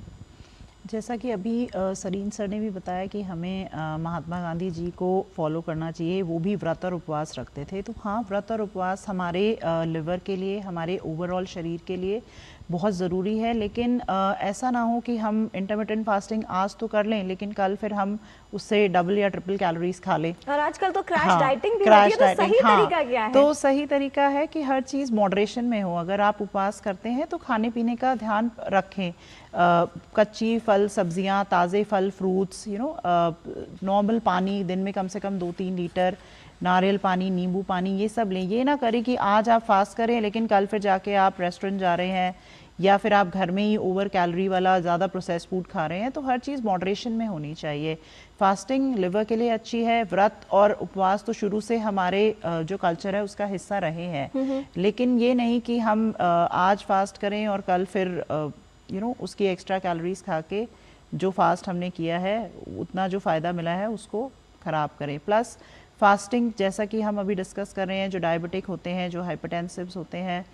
जैसा कि अभी सरीन सर ने भी बताया कि हमें महात्मा गांधी जी को फॉलो करना चाहिए, वो भी व्रत और उपवास रखते थे। तो हाँ, व्रत और उपवास हमारे लिवर के लिए, हमारे ओवरऑल शरीर के लिए बहुत ज़रूरी है, लेकिन ऐसा ना हो कि हम इंटरमिटेंट फास्टिंग आज तो कर लें लेकिन कल फिर हम उससे डबल या ट्रिपल कैलोरीज खा लें। और आजकल तो क्रैश डाइटिंग भी होती है, तो सही तरीका क्या है? तो सही तरीका है कि हर चीज़ मॉडरेशन में हो। अगर आप उपवास करते हैं तो खाने पीने का ध्यान रखें, कच्ची फल सब्जियां, ताज़े फल, फ्रूट्स, नॉर्मल पानी दिन में कम से कम 2-3 लीटर, नारियल पानी, नींबू पानी, ये सब लें। ये ना करें कि आज आप फास्ट करें लेकिन कल फिर जाके आप रेस्टोरेंट जा रहे हैं या फिर आप घर में ही ओवर कैलोरी वाला ज़्यादा प्रोसेस फूड खा रहे हैं। तो हर चीज़ मॉडरेशन में होनी चाहिए। फास्टिंग लिवर के लिए अच्छी है। व्रत और उपवास तो शुरू से हमारे जो कल्चर है उसका हिस्सा रहे हैं, लेकिन ये नहीं कि हम आज फास्ट करें और कल फिर उसकी एक्स्ट्रा कैलोरीज खा के जो फास्ट हमने किया है, उतना जो फ़ायदा मिला है उसको ख़राब करें। प्लस फास्टिंग, जैसा कि हम अभी डिस्कस कर रहे हैं, जो डायबिटिक होते हैं, जो हाइपरटेंसिव्स होते हैं,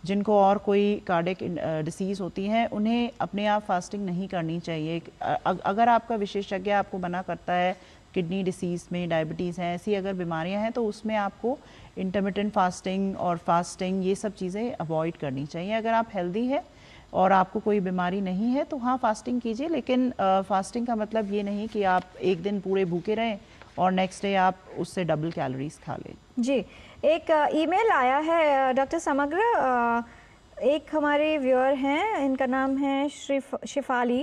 जिनको और कोई कार्डिक डिसीज़ होती हैं, उन्हें अपने आप फास्टिंग नहीं करनी चाहिए। अगर आपका विशेषज्ञ आपको मना करता है, किडनी डिसीज़ में, डायबिटीज़ हैं, ऐसी अगर बीमारियां हैं, तो उसमें आपको इंटरमिटेंट फास्टिंग और फास्टिंग ये सब चीज़ें अवॉइड करनी चाहिए। अगर आप हेल्दी है और आपको कोई बीमारी नहीं है तो हाँ फास्टिंग कीजिए, लेकिन फास्टिंग का मतलब ये नहीं कि आप एक दिन पूरे भूखे रहें और नेक्स्ट डे आप उससे डबल कैलोरीज खा लें। जी, एक ईमेल आया है डॉक्टर समग्र, एक हमारे व्यूअर हैं, इनका नाम है शिफाली।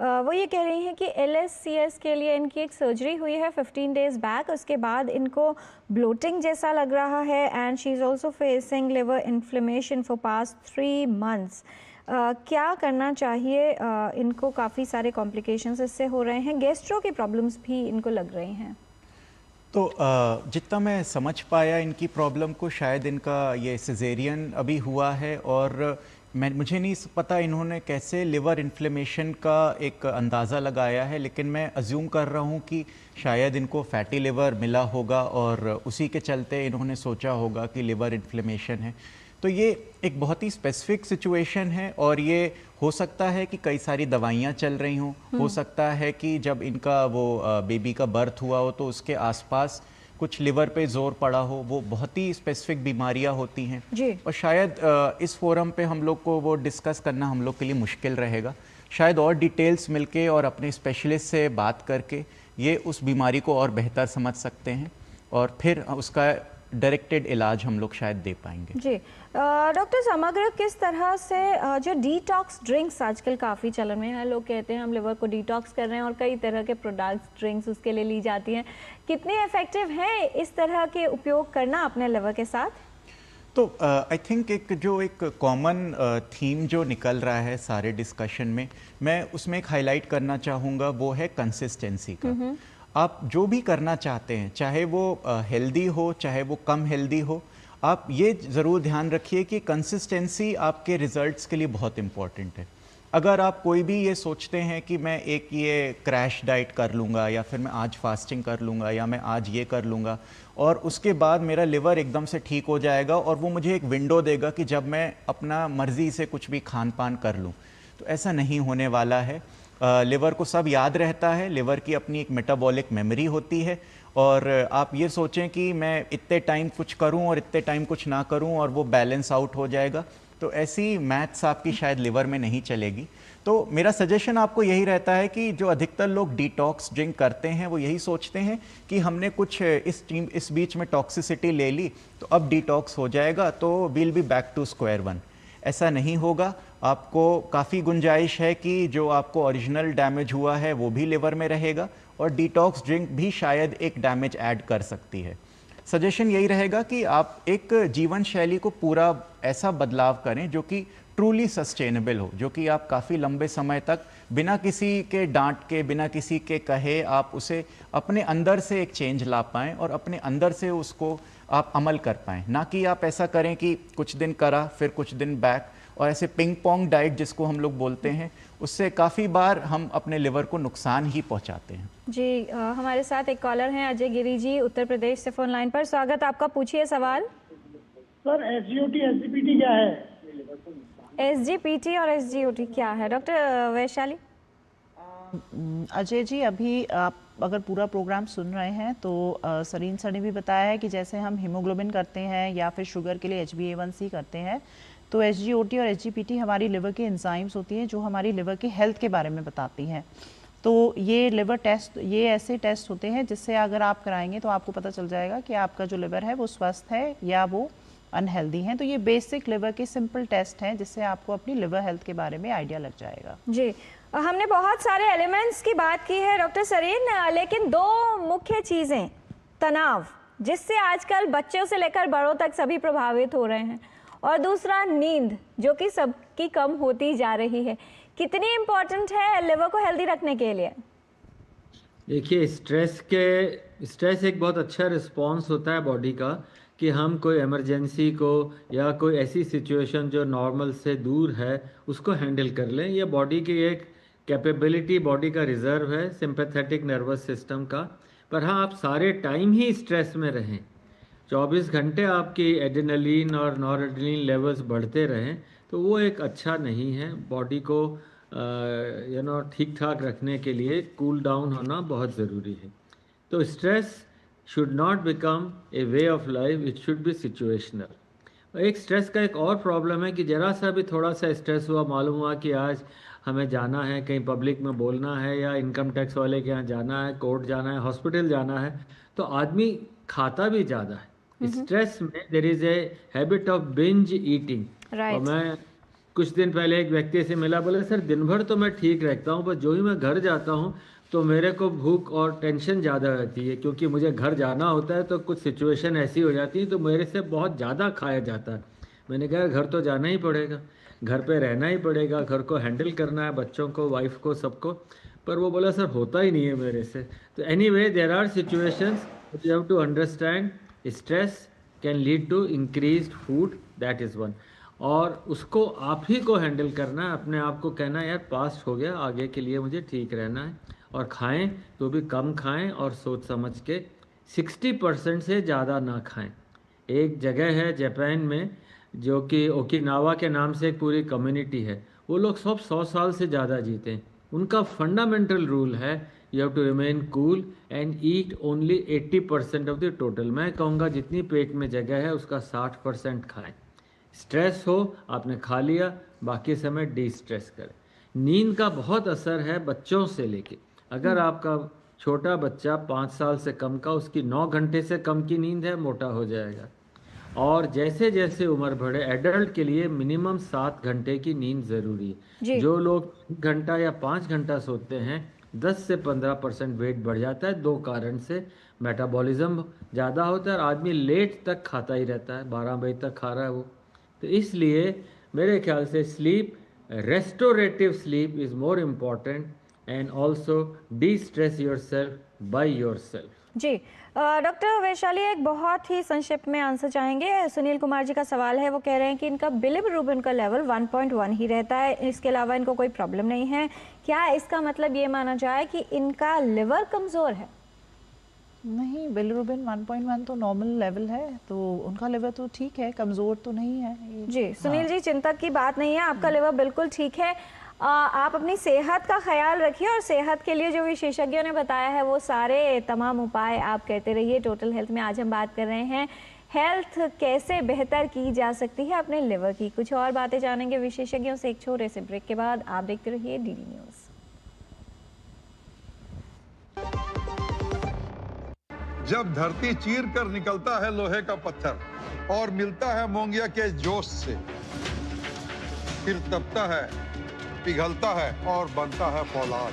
वो ये कह रही हैं कि LSCS के लिए इनकी एक सर्जरी हुई है 15 डेज बैक। उसके बाद इनको ब्लोटिंग जैसा लग रहा है and she is also facing liver inflammation for past 3 months. क्या करना चाहिए? इनको काफ़ी सारे कॉम्प्लिकेशंस इससे हो रहे हैं, गैस्ट्रो की प्रॉब्लम्स भी इनको लग रही हैं। तो जितना मैं समझ पाया इनकी प्रॉब्लम को, शायद इनका ये सिजेरियन अभी हुआ है और मुझे नहीं पता इन्होंने कैसे लिवर इन्फ्लेमेशन का एक अंदाज़ा लगाया है, लेकिन मैं अज्यूम कर रहा हूँ कि शायद इनको फैटी लिवर मिला होगा और उसी के चलते इन्होंने सोचा होगा कि लिवर इन्फ्लेमेशन है। तो ये एक बहुत ही स्पेसिफिक सिचुएशन है और ये हो सकता है कि कई सारी दवाइयाँ चल रही हों, हो सकता है कि जब इनका वो बेबी का बर्थ हुआ हो तो उसके आसपास कुछ लिवर पे जोर पड़ा हो। वो बहुत ही स्पेसिफिक बीमारियां होती हैं और शायद इस फोरम पे हम लोग को वो डिस्कस करना हम लोग के लिए मुश्किल रहेगा। शायद और डिटेल्स मिलके और अपने स्पेशलिस्ट से बात करके ये उस बीमारी को और बेहतर समझ सकते हैं और फिर उसका डायरेक्टेड इलाज हम लोग शायद दे पाएंगे। जी डॉक्टर समग्र, किस तरह से जो डिटॉक्स ड्रिंक्स आजकल काफ़ी चलन में है, लोग कहते हैं हम लिवर को डिटॉक्स कर रहे हैं और कई तरह के प्रोडक्ट्स ड्रिंक्स उसके लिए ली जाती हैं, कितनी इफेक्टिव है इस तरह के उपयोग करना अपने लिवर के साथ? तो आई थिंक एक कॉमन थीम जो निकल रहा है सारे डिस्कशन में, मैं उसमें एक हाईलाइट करना चाहूँगा, वो है कंसिस्टेंसी का। आप जो भी करना चाहते हैं, चाहे वो हेल्दी हो चाहे वो कम हेल्दी हो, आप ये ज़रूर ध्यान रखिए कि कंसिस्टेंसी आपके रिजल्ट्स के लिए बहुत इम्पॉर्टेंट है। अगर आप कोई भी ये सोचते हैं कि मैं एक ये क्रैश डाइट कर लूँगा या फिर मैं आज फास्टिंग कर लूँगा या मैं आज ये कर लूँगा और उसके बाद मेरा लिवर एकदम से ठीक हो जाएगा और वो मुझे एक विंडो देगा कि जब मैं अपना मर्ज़ी से कुछ भी खान पान कर लूँ, तो ऐसा नहीं होने वाला है। लिवर को सब याद रहता है, लिवर की अपनी एक मेटाबॉलिक मेमोरी होती है और आप ये सोचें कि मैं इतने टाइम कुछ करूं और इतने टाइम कुछ ना करूं और वो बैलेंस आउट हो जाएगा, तो ऐसी मैथ्स आपकी शायद लिवर में नहीं चलेगी। तो मेरा सजेशन आपको यही रहता है कि जो अधिकतर लोग डिटॉक्स ड्रिंक करते हैं वो यही सोचते हैं कि हमने कुछ इस बीच में टॉक्सिसिटी ले ली तो अब डिटॉक्स हो जाएगा तो will be back to square one. ऐसा नहीं होगा। आपको काफ़ी गुंजाइश है कि जो आपको ओरिजिनल डैमेज हुआ है वो भी लिवर में रहेगा और डिटॉक्स ड्रिंक भी शायद एक डैमेज ऐड कर सकती है। सजेशन यही रहेगा कि आप एक जीवन शैली को पूरा ऐसा बदलाव करें जो कि ट्रूली सस्टेनेबल हो, जो कि आप काफ़ी लंबे समय तक बिना किसी के डांट के, बिना किसी के कहे आप उसे अपने अंदर से एक चेंज ला पाएँ और अपने अंदर से उसको आप अमल कर पाएँ। ना कि आप ऐसा करें कि कुछ दिन करा फिर कुछ दिन बैक, और ऐसे पिंग पोंग डाइट जिसको हम लोग बोलते हैं, उससे काफ़ी बार हम अपने लिवर को नुकसान ही पहुंचाते हैं। जी हमारे साथ एक कॉलर हैं अजय गिरी जी, उत्तर प्रदेश से फ़ोन लाइन पर। स्वागत आपका, पूछिए सवाल। सर SGOT SGPT क्या है? SGPT और SGOT क्या है, डॉक्टर वैशाली? अजय जी, अभी आप अगर पूरा प्रोग्राम सुन रहे हैं तो सरीन सर ने भी बताया है कि जैसे हम हीमोग्लोबिन करते हैं या फिर शुगर के लिए HbA1c करते हैं, तो SGOT और SGPT हमारी लिवर की एंजाइम्स होती हैं जो हमारी लिवर की हेल्थ के बारे में बताती हैं। तो ये लिवर टेस्ट, ये ऐसे टेस्ट होते हैं जिससे अगर आप कराएंगे तो आपको पता चल जाएगा कि आपका जो लिवर है वो स्वस्थ है या वो अनहेल्दी हैं। तो ये बेसिक लिवर के सिंपल टेस्ट हैं जिससे आपको अपनी लिवर हेल्थ के बारे में आइडिया लग जाएगा। जी हमने बहुत सारे एलिमेंट्स की बात की है डॉक्टर सरीन, लेकिन दो मुख्य चीज़ें, तनाव जिससे आजकल बच्चों से लेकर बड़ों तक सभी प्रभावित हो रहे हैं, और दूसरा नींद जो कि सबकी कम होती जा रही है, कितनी इम्पोर्टेंट है लिवर को हेल्दी रखने के लिए? देखिए, स्ट्रेस एक बहुत अच्छा रिस्पॉन्स होता है बॉडी का कि हम कोई इमरजेंसी को या कोई ऐसी सिचुएशन जो नॉर्मल से दूर है उसको हैंडल कर लें। ये बॉडी की एक कैपेबिलिटी, बॉडी का रिजर्व है सिंपैथेटिक नर्वस सिस्टम का। पर हाँ, आप सारे टाइम ही स्ट्रेस में रहें, 24 घंटे आपकी एड्रेनलिन और नॉरएड्रेनलिन लेवल्स बढ़ते रहें, तो वो एक अच्छा नहीं है। बॉडी को ठीक ठाक रखने के लिए कूल डाउन होना बहुत ज़रूरी है। तो stress should not become a way of life, it should be situational. एक स्ट्रेस का एक और प्रॉब्लम है कि ज़रा सा भी थोड़ा सा स्ट्रेस हुआ, मालूम हुआ कि आज हमें जाना है, कहीं पब्लिक में बोलना है या इनकम टैक्स वाले के यहाँ जाना है, कोर्ट जाना है, हॉस्पिटल जाना है, तो आदमी खाता भी ज़्यादा है। स्ट्रेस में there is a habit of binge eating. और मैं कुछ दिन पहले एक व्यक्ति से मिला, बोले सर दिन भर तो मैं ठीक रहता हूँ, पर जो ही मैं घर जाता हूँ तो मेरे को भूख और टेंशन ज़्यादा रहती है, क्योंकि मुझे घर जाना होता है तो कुछ सिचुएशन ऐसी हो जाती है तो मेरे से बहुत ज़्यादा खाया जाता है। मैंने कहा घर तो जाना ही पड़ेगा, घर पे रहना ही पड़ेगा, घर को हैंडल करना है, बच्चों को, वाइफ को, सबको। पर वो बोला सर होता ही नहीं है मेरे से। तो anyway, there are situations you have to understand, stress can lead to increased food, that is one. और उसको आप ही को हैंडल करना है, अपने आप को कहना है यार पास्ट हो गया, आगे के लिए मुझे ठीक रहना है। और खाएं तो भी कम खाएं और सोच समझ के, 60% से ज़्यादा ना खाएं। एक जगह है जापान में जो कि ओकिनावा के नाम से एक पूरी कम्युनिटी है, वो लोग सब 100 साल से ज़्यादा जीते हैं। उनका फंडामेंटल रूल है you have to remain cool and eat only 80% of the total. मैं कहूँगा जितनी पेट में जगह है उसका 60% खाएं। स्ट्रेस हो, आपने खा लिया, बाकी समय डी स्ट्रेस करें। नींद का बहुत असर है बच्चों से लेके। अगर आपका छोटा बच्चा 5 साल से कम का, उसकी 9 घंटे से कम की नींद है, मोटा हो जाएगा। और जैसे जैसे उम्र बढ़े, एडल्ट के लिए मिनिमम 7 घंटे की नींद ज़रूरी है। जो लोग 1 घंटा या 5 घंटा सोते हैं, 10 से 15% वेट बढ़ जाता है। 2 कारण से, मेटाबॉलिज्म ज़्यादा होता है और आदमी लेट तक खाता ही रहता है, 12 बजे तक खा रहा है वो। तो इसलिए मेरे ख्याल से sleep, restorative sleep is more important, and also de-stress yourself by yourself. जी डॉक्टर वैशाली, एक बहुत ही संक्षिप्त में आंसर चाहेंगे। सुनील कुमार जी का सवाल है, वो कह रहे हैं कि इनका बिलिरुबिन का लेवल 1.1 ही रहता है, इसके अलावा इनको कोई प्रॉब्लम नहीं है। क्या इसका मतलब ये माना जाए कि इनका लिवर कमज़ोर है? नहीं, बिलिरुबिन 1.1 तो नॉर्मल लेवल है, तो उनका लिवर तो ठीक है, कमज़ोर तो नहीं है जी सुनील जी, चिंता की बात नहीं है, आपका लिवर बिल्कुल ठीक है। आप अपनी सेहत का ख्याल रखिए और सेहत के लिए जो विशेषज्ञों ने बताया है वो सारे तमाम उपाय आप करते रहिए। टोटल हेल्थ में आज हम बात कर रहे हैं हेल्थ कैसे बेहतर की जा सकती है अपने लिवर की। कुछ और बातें जानेंगे विशेषज्ञों से एक छोटे से ब्रेक के बाद। आप देखते रहिए डीडी न्यूज़। जब धरती चीर कर निकलता है लोहे का पत्थर और मिलता है मोंगिया के जोश से, फिर तपता है, पिघलता है और बनता है फौलाद।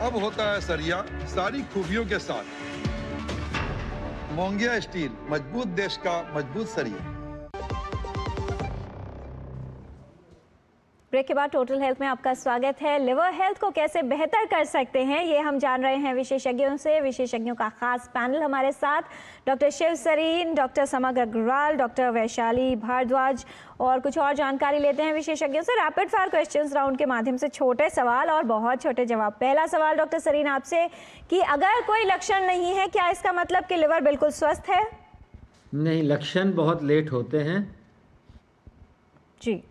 अब होता है सरिया सारी खूबियों के साथ। मोंगिया स्टील, मजबूत देश का मजबूत सरिया। ब्रेक के बाद टोटल हेल्थ में आपका स्वागत है। लिवर हेल्थ को कैसे बेहतर कर सकते हैं ये हम जान रहे हैं विशेषज्ञों से। विशेषज्ञों का खास पैनल हमारे साथ doctor Shiv Sarin, doctor Samagra Agarwal, doctor Vaishali Bhardwaj और कुछ और जानकारी लेते हैं विशेषज्ञों से। रैपिड फायर क्वेश्चंस राउंड के माध्यम से छोटे सवाल और बहुत छोटे जवाब। पहला सवाल डॉक्टर सरीन आपसे कि अगर कोई लक्षण नहीं है, क्या इसका मतलब कि लिवर बिल्कुल स्वस्थ है? नहीं, लक्षण बहुत लेट होते हैं। जी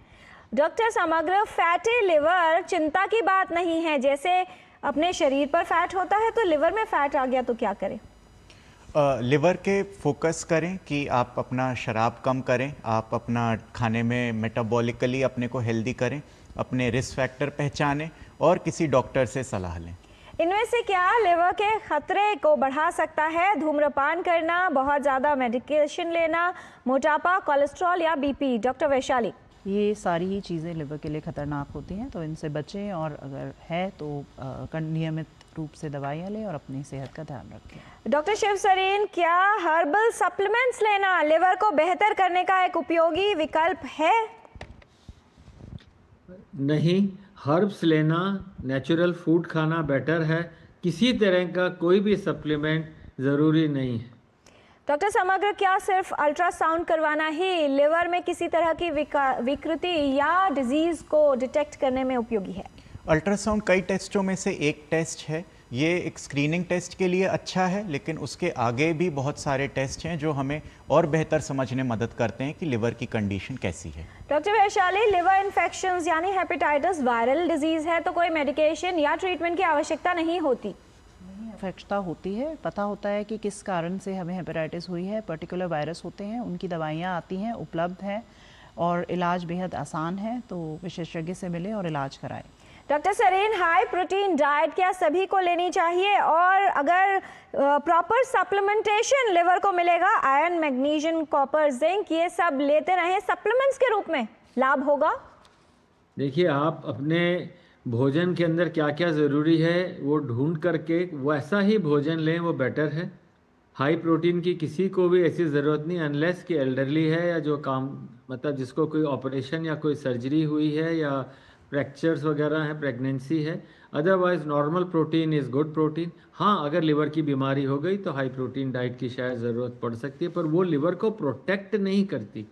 डॉक्टर समग्र, फैटी लिवर चिंता की बात नहीं है। जैसे अपने शरीर पर फैट होता है तो लिवर में फैट आ गया तो क्या करें? लिवर के फोकस करें कि आप अपना शराब कम करें, आप अपना खाने में मेटाबॉलिकली अपने को हेल्दी करें, अपने रिस्क फैक्टर पहचानें और किसी डॉक्टर से सलाह लें। इनमें से क्या लिवर के खतरे को बढ़ा सकता है? धूम्रपान करना, बहुत ज़्यादा मेडिकेशन लेना, मोटापा, कोलेस्ट्रॉल या बीपी? डॉक्टर वैशाली, ये सारी ही चीज़ें लिवर के लिए ख़तरनाक होती हैं, तो इनसे बचें और अगर है तो नियमित रूप से दवाइयाँ लें और अपनी सेहत का ध्यान रखें। डॉक्टर शिव सरीन, क्या हर्बल सप्लीमेंट्स लेना लिवर को बेहतर करने का एक उपयोगी विकल्प है? नहीं, हर्ब्स लेना, नेचुरल फूड खाना बेटर है। किसी तरह का कोई भी सप्लीमेंट ज़रूरी नहीं है। डॉक्टर समग्र, क्या सिर्फ अल्ट्रासाउंड करवाना ही लिवर में किसी तरह की विकृति या डिजीज़ को डिटेक्ट करने में उपयोगी है? अल्ट्रासाउंड कई टेस्टों में से एक टेस्ट है। ये एक स्क्रीनिंग टेस्ट के लिए अच्छा है, लेकिन उसके आगे भी बहुत सारे टेस्ट हैं जो हमें और बेहतर समझने में मदद करते हैं कि लिवर की कंडीशन कैसी है। डॉक्टर वैशाली, लिवर इन्फेक्शंस यानी हेपेटाइटिस वायरल डिजीज़ है तो कोई मेडिकेशन या ट्रीटमेंट की आवश्यकता नहीं होती? आवश्यकता होती है, पता होता है कि किस कारण से हमें हेपेटाइटिस हुई है, पर्टिकुलर वायरस होते हैं, उनकी दवाइयाँ आती हैं, उपलब्ध हैं और इलाज बेहद आसान है, तो विशेषज्ञ से मिलें और इलाज कराएं। Doctor Sarin, high protein diet क्या सभी को लेनी चाहिए? और अगर प्रॉपर सप्लीमेंटेशन लिवर को मिलेगा, आयरन, मैग्नीशियम, कॉपर, जिंक, ये सब लेते रहें सप्लीमेंट्स के रूप में, लाभ होगा? देखिए, आप अपने भोजन के अंदर क्या क्या ज़रूरी है वो ढूंढ करके वैसा ही भोजन लें, वो बेटर है। हाई प्रोटीन की किसी को भी ऐसी ज़रूरत नहीं, अनलेस कि एल्डरली है या जो काम मतलब जिसको कोई ऑपरेशन या कोई सर्जरी हुई है या फ्रैक्चर्स वगैरह हैं, प्रेगनेंसी है। Otherwise normal protein is good protein. हाँ, अगर लिवर की बीमारी हो गई तो हाई प्रोटीन डाइट की शायद ज़रूरत पड़ सकती है, पर वो लिवर को प्रोटेक्ट नहीं करती।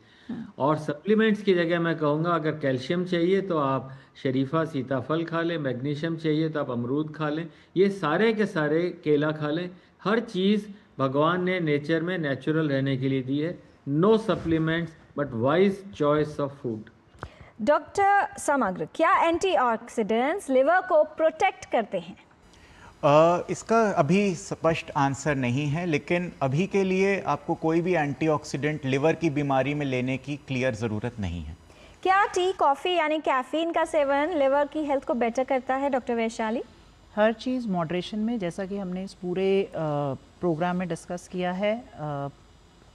और सप्लीमेंट्स की जगह मैं कहूँगा, अगर कैल्शियम चाहिए तो आप शरीफा सीताफल खा लें, मैग्नीशियम चाहिए तो आप अमरूद खा लें, ये सारे के सारे केला खा लें। हर चीज़ भगवान ने नेचर में नेचुरल रहने के लिए दी है। No supplements but wise choice of food. Doctor Samagra, क्या एंटीऑक्सीडेंट्स लिवर को प्रोटेक्ट करते हैं? इसका अभी स्पष्ट आंसर नहीं है, लेकिन अभी के लिए आपको कोई भी एंटीऑक्सीडेंट लिवर की बीमारी में लेने की क्लियर ज़रूरत नहीं है। क्या टी, कॉफ़ी यानी कैफीन का सेवन लिवर की हेल्थ को बेटर करता है? डॉक्टर वैशाली, हर चीज़ मॉडरेशन में, जैसा कि हमने इस पूरे प्रोग्राम में डिस्कस किया है,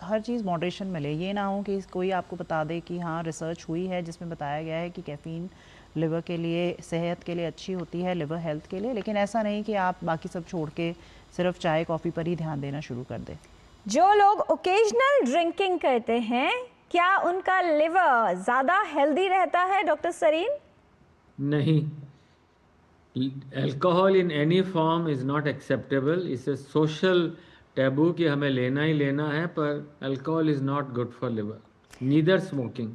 हर चीज़ मॉडरेशन में ले। ये ना हो कि कोई आपको बता दे कि हाँ रिसर्च हुई है जिसमें बताया गया है कि कैफ़ीन लिवर के लिए, सेहत के लिए अच्छी होती है, लिवर हेल्थ के लिए, लेकिन ऐसा नहीं कि आप बाकी सब छोड़ के सिर्फ चाय कॉफ़ी पर ही ध्यान देना शुरू कर दें। जो लोग ओकेजनल ड्रिंकिंग करते हैं क्या उनका लिवर ज़्यादा हेल्दी रहता है? डॉक्टर सरीन, नहीं, alcohol in any form is not acceptable. इसे सोशल टैबू कि हमें लेना ही लेना है, पर alcohol is not good for liver. Neither smoking.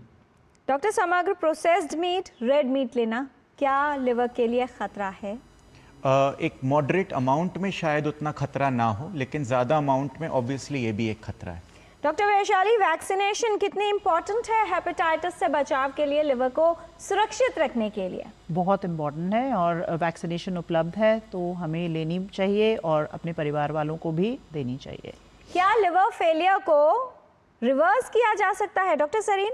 Doctor समग्र, प्रोसेस्ड मीट, रेड मीट लेना क्या लिवर के लिए खतरा है? एक मॉडरेट अमाउंट में शायद उतना खतरा ना हो, लेकिन ज़्यादा अमाउंट में ऑब्वियसली ये भी एक खतरा है. डॉक्टर वैशाली, वैक्सीनेशन कितनी इम्पोर्टेंट है हेपेटाइटिस से बचाव के लिए, लिवर को सुरक्षित रखने के लिए? बहुत इम्पॉर्टेंट है और वैक्सीनेशन उपलब्ध है तो हमें लेनी चाहिए और अपने परिवार वालों को भी देनी चाहिए. क्या लिवर फेलियर को रिवर्स किया जा सकता है doctor Sarin?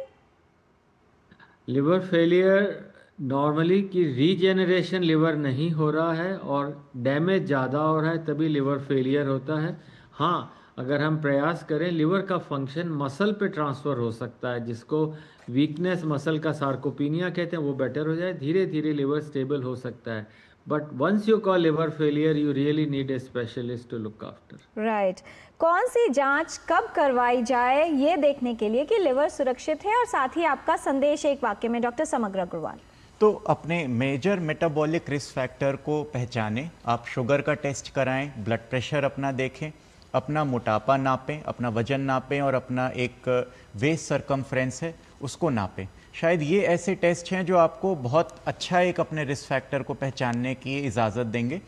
Liver failure normally की रीजेनरेशन लिवर नहीं हो रहा है और डैमेज ज़्यादा हो रहा है, तभी लिवर फेलियर होता है. हाँ, अगर हम प्रयास करें, लिवर का फंक्शन मसल पे ट्रांसफ़र हो सकता है, जिसको वीकनेस मसल का सार्कोपीनिया कहते हैं, वो बेटर हो जाए. धीरे धीरे लिवर स्टेबल हो सकता है. But once you call liver failure, you really need a specialist to look after. Right. कौन सी जांच कब करवाई जाए ये देखने के लिए कि लिवर सुरक्षित है, और साथ ही आपका संदेश एक वाक्य में डॉक्टर समग्र अग्रवाल. तो अपने मेजर मेटाबॉलिक रिस्क फैक्टर को पहचानें. आप शुगर का टेस्ट कराएं, ब्लड प्रेशर अपना देखें, अपना मोटापा नापें, अपना वजन नापें और अपना एक वेस्ट सरकमफ्रेंस है उसको नापें. शायद ये ऐसे टेस्ट हैं जो आपको बहुत अच्छा एक अपने रिस्क फैक्टर को पहचानने की इजाज़त देंगे.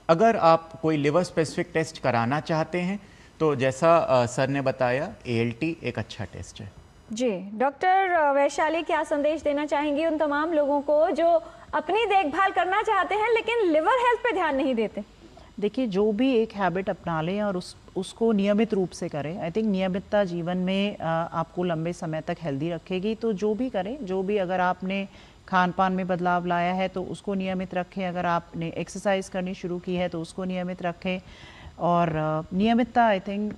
अगर आप कोई लिवर स्पेसिफिक टेस्ट कराना चाहते हैं तो जैसा सर ने बताया, ALT एक अच्छा टेस्ट है. जी. डॉक्टर वैशाली, क्या संदेश देना चाहेंगी उन तमाम लोगों को जो अपनी देखभाल करना चाहते हैं लेकिन लिवर हेल्थ पे ध्यान नहीं देते? देखिए, जो भी एक हैबिट अपना लें और उसको नियमित रूप से करें. आई थिंक नियमितता जीवन में आपको लंबे समय तक हेल्दी रखेगी. तो जो भी करें, जो भी अगर आपने खान पान में बदलाव लाया है तो उसको नियमित रखें. अगर आपने एक्सरसाइज करनी शुरू की है तो उसको नियमित रखें. और नियमितता आई थिंक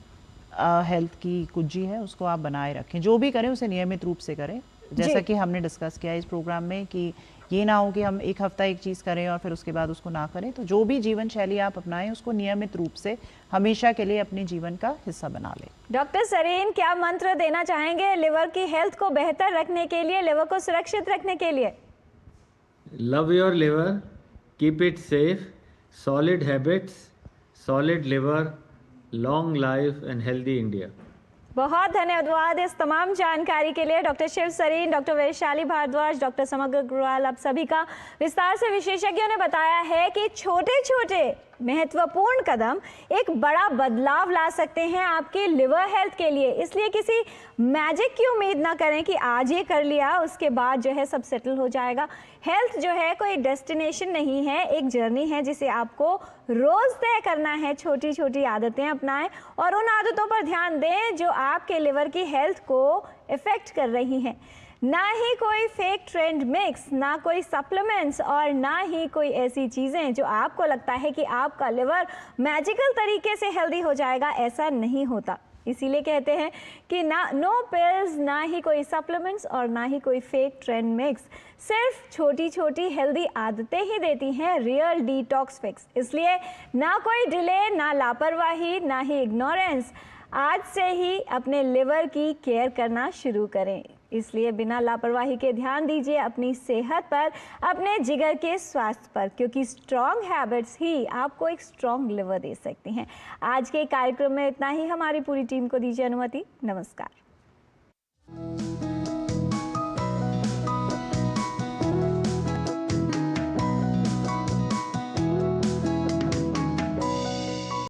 हेल्थ की कुंजी है, उसको आप बनाए रखें. जो भी करें उसे नियमित रूप से करें. जैसा कि हमने डिस्कस किया इस प्रोग्राम में कि ये ना हो कि हम एक हफ्ता एक चीज़ करें और फिर उसके बाद उसको ना करें. तो जो भी जीवन शैली आप अपनाएं उसको नियमित रूप से हमेशा के लिए अपने जीवन का हिस्सा बना लें. डॉक्टर सरीन, क्या मंत्र देना चाहेंगे लिवर की हेल्थ को बेहतर रखने के लिए, लिवर को सुरक्षित रखने के लिए? Love your liver, keep it safe, solid habits, solid liver, long life and healthy India. बहुत धन्यवाद इस तमाम जानकारी के लिए doctor Shiv Sarin, doctor Vaishali Bharadwaj, doctor Samagra Agarwal. आप सभी का विस्तार से विशेषज्ञों ने बताया है कि छोटे छोटे महत्वपूर्ण कदम एक बड़ा बदलाव ला सकते हैं आपके लिवर हेल्थ के लिए. इसलिए किसी मैजिक की उम्मीद ना करें कि आज ये कर लिया उसके बाद जो है सब सेटल हो जाएगा. हेल्थ जो है कोई डेस्टिनेशन नहीं है, एक जर्नी है जिसे आपको रोज तय करना है. छोटी छोटी आदतें अपनाएं और उन आदतों पर ध्यान दें जो आपके लिवर की हेल्थ को इफेक्ट कर रही हैं. ना ही कोई फेक ट्रेंड मिक्स, ना कोई सप्लीमेंट्स और ना ही कोई ऐसी चीज़ें जो आपको लगता है कि आपका लिवर मैजिकल तरीके से हेल्दी हो जाएगा. ऐसा नहीं होता. इसीलिए कहते हैं कि नो पिल्स, ना ही कोई सप्लीमेंट्स और ना ही कोई फेक ट्रेंड मिक्स. सिर्फ छोटी छोटी हेल्दी आदतें ही देती हैं रियल डिटॉक्स फिक्स. इसलिए ना कोई डिले, ना लापरवाही, ना ही इग्नोरेंस. आज से ही अपने लिवर की केयर करना शुरू करें. इसलिए बिना लापरवाही के ध्यान दीजिए अपनी सेहत पर, अपने जिगर के स्वास्थ्य पर, क्योंकि स्ट्रॉन्ग हैबिट्स ही आपको एक स्ट्रॉन्ग लिवर दे सकती हैं. आज के कार्यक्रम में इतना ही. हमारी पूरी टीम को दीजिए अनुमति. नमस्कार.